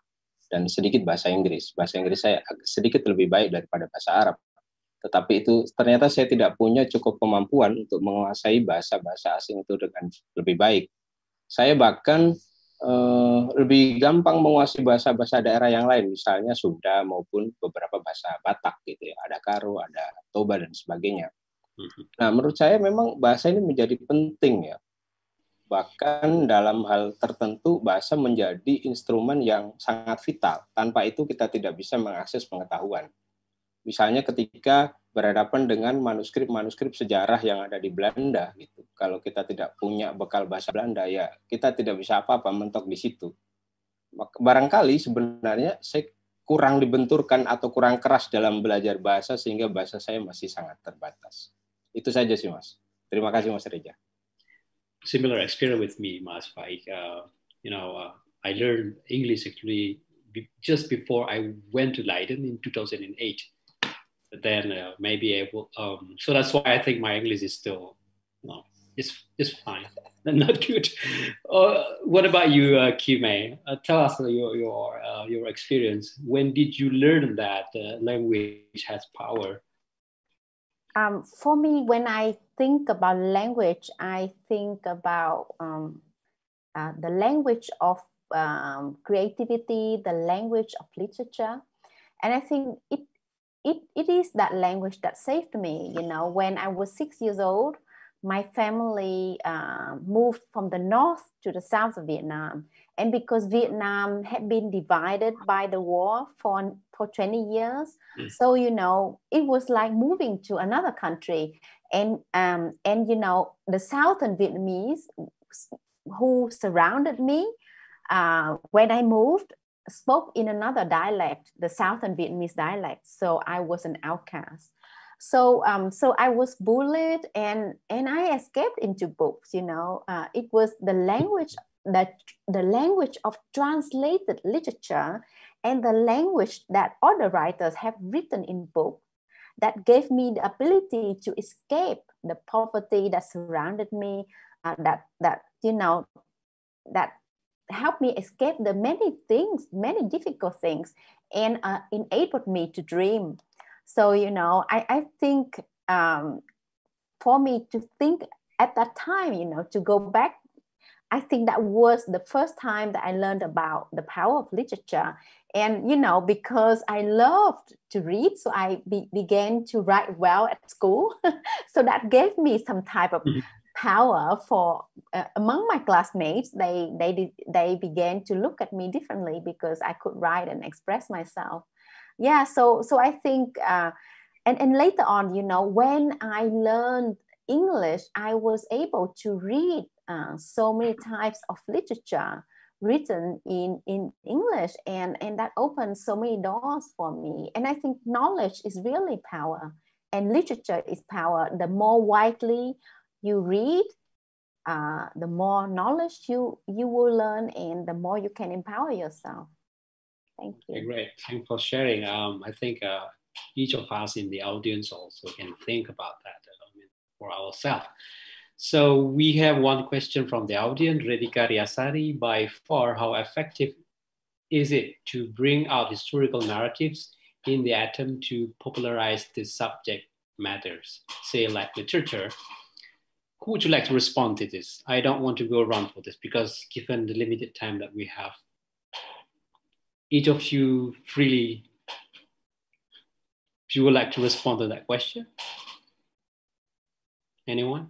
dan sedikit bahasa Inggris. Bahasa Inggris saya sedikit lebih baik daripada bahasa Arab. Tetapi itu ternyata saya tidak punya cukup kemampuan untuk menguasai bahasa-bahasa asing itu dengan lebih baik. Saya bahkan lebih gampang menguasai bahasa-bahasa daerah yang lain, misalnya Sunda maupun beberapa bahasa Batak gitu ya. Ada Karo, ada Toba dan sebagainya. Nah, menurut saya memang bahasa ini menjadi penting ya. Bahkan dalam hal tertentu bahasa menjadi instrumen yang sangat vital. Tanpa itu kita tidak bisa mengakses pengetahuan. Misalnya ketika berhadapan dengan manuskrip-manuskrip sejarah yang ada di Belanda gitu. Kalau kita tidak punya bekal bahasa Belanda ya kita tidak bisa apa-apa mentok di situ. Barangkali sebenarnya saya kurang dibenturkan atau kurang keras dalam belajar bahasa sehingga bahasa saya masih sangat terbatas. Itu saja sih, Mas. Terima kasih, Mas Reza.
Similar experience with me, Mas Faiq. I learned English actually just before I went to Leiden in 2008. But then maybe I will. So that's why I think my English is still, it's fine, not good. What about you, Que Mai? Tell us your experience. When did you learn that language has power?
For me, when I think about language, I think about the language of creativity, the language of literature. And I think it is that language that saved me. When I was 6 years old, my family moved from the north to the south of Vietnam. And because Vietnam had been divided by the war for 20 years, so, it was like moving to another country. And the Southern Vietnamese who surrounded me when I moved spoke in another dialect, the Southern Vietnamese dialect. So I was an outcast. So I was bullied and I escaped into books. It was the language of translated literature and the language that other writers have written in books that gave me the ability to escape the poverty that surrounded me, that helped me escape the many difficult things, and enabled me to dream. So, I think for me to think at that time, to go back, I think that was the first time that I learned about the power of literature. And, you know, because I loved to read, so I began to write well at school. So that gave me some type of power for among my classmates. They began to look at me differently because I could write and express myself. Yeah, so I think, and later on, you know, when I learned English, I was able to read so many types of literature written in English, and that opened so many doors for me. And I think knowledge is really power, and literature is power. The more widely you read, the more knowledge you will learn, and the more you can empower yourself. Thank you.
Okay, great. Thanks for sharing. I think each of us in the audience also can think about that for ourselves. So we have one question from the audience, Redika Riasari. By far, how effective is it to bring out historical narratives in the attempt to popularize the subject matters, say like literature? Who would you like to respond to this? I don't want to go around for this because given the limited time that we have, each of you freely, if you would like to respond to that question. Anyone?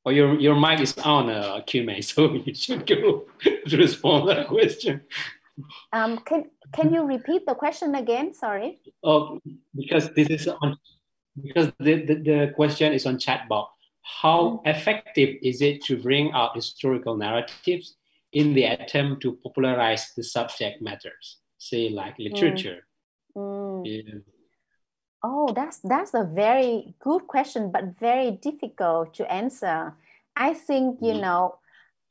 Or your mic is on, Que Mai, so you should go to respond to that question.
Can you repeat the question again? Sorry.
Oh, because this is on, because the question is on chat box. How effective is it to bring out historical narratives in the attempt to popularize the subject matters, say like literature? Yeah.
Oh, that's a very good question, but very difficult to answer. I think, you know,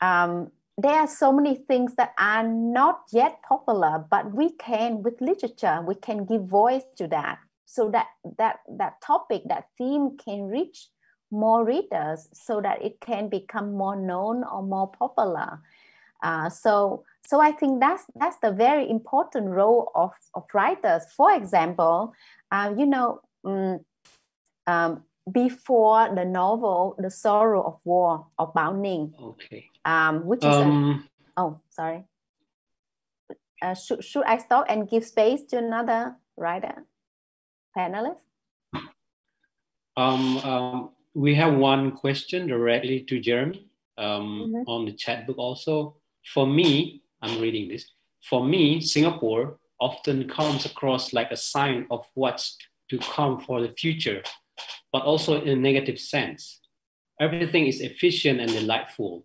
there are so many things that are not yet popular, but we can, with literature, we can give voice to that, so that topic, that theme can reach more readers, so that it can become more known or more popular. So I think that's the very important role of writers. For example, you know, before the novel The Sorrow of War of Bao Ning,
okay.
Which is oh, sorry. Should I stop and give space to another writer, panelist?
We have one question directly to Jeremy on the chat book also. For me, I'm reading this. For me, Singapore often comes across like a sign of what's to come for the future, but also in a negative sense. Everything is efficient and delightful.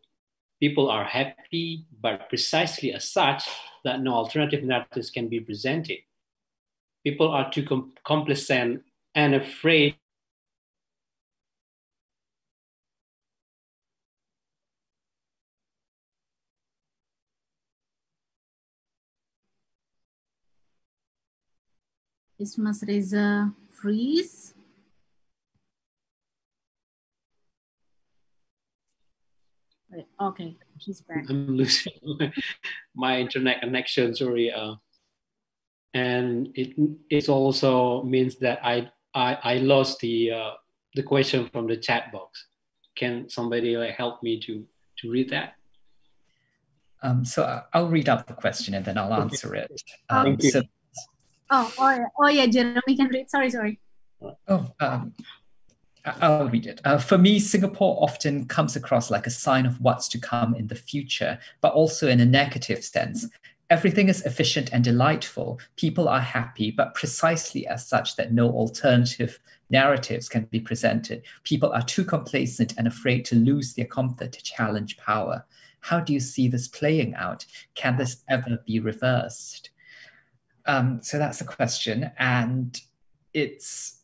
People are happy, but precisely as such that no alternative narratives can be presented. People are too complacent and afraid.
Is Mas Reza freeze? Okay, she's back.
I'm losing my internet connection, sorry. And it also means that I lost the question from the chat box. Can somebody like help me to read that?
So I'll read out the question and then I'll answer it.
Thank you.
Oh yeah, Jeremy can read. Sorry.
I'll read it. For me, Singapore often comes across like a sign of what's to come in the future, but also in a negative sense. Everything is efficient and delightful. People are happy, but precisely as such that no alternative narratives can be presented. People are too complacent and afraid to lose their comfort to challenge power. How do you see this playing out? Can this ever be reversed? So that's the question. And it's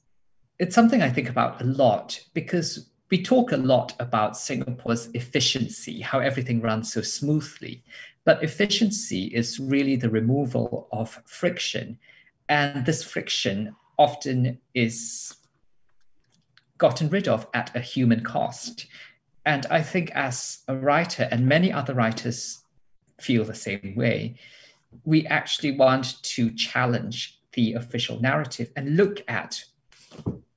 something I think about a lot because we talk a lot about Singapore's efficiency, how everything runs so smoothly. But efficiency is really the removal of friction. And this friction often is gotten rid of at a human cost. And I think as a writer, and many other writers feel the same way, we actually want to challenge the official narrative and look at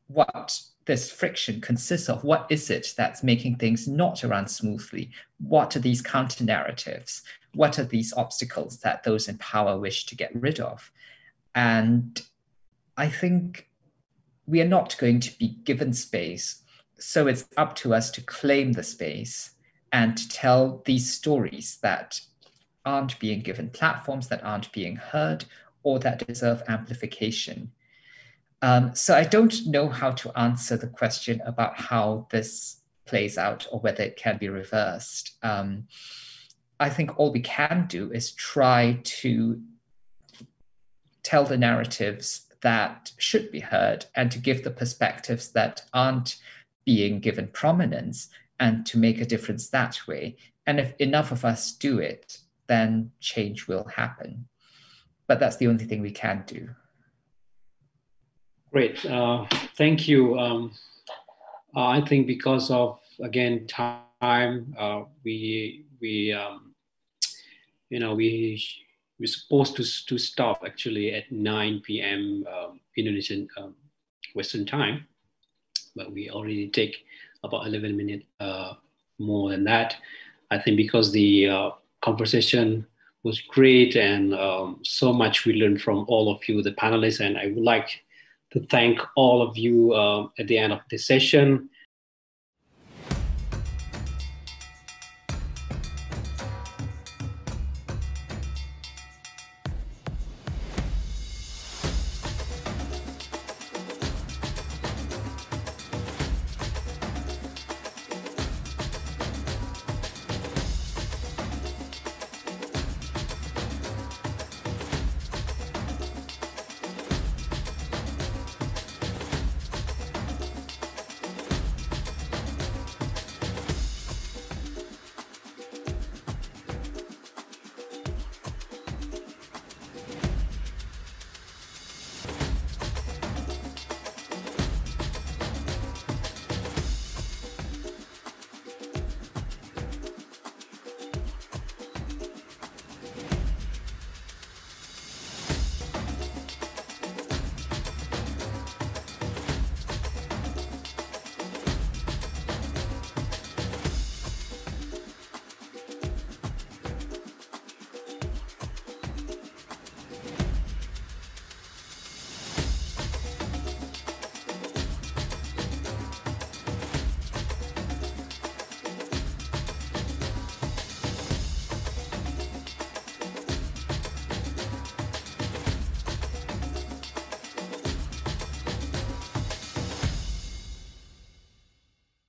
what this friction consists of. What is it that's making things not run smoothly? What are these counter narratives? What are these obstacles that those in power wish to get rid of? And I think we are not going to be given space. So it's up to us to claim the space and to tell these stories that aren't being given platforms, that aren't being heard, or that deserve amplification. So I don't know how to answer the question about how this plays out or whether it can be reversed. I think all we can do is try to tell the narratives that should be heard and to give the perspectives that aren't being given prominence and to make a difference that way. And if enough of us do it, then change will happen. But that's the only thing we can do.
Great, thank you. I think because of, again, time, we're supposed to stop actually at 9 p.m. Indonesian Western time, but we already take about 11 minutes more than that. I think because the conversation was great and so much we learned from all of you, the panelists, and I would like to thank all of you at the end of this session.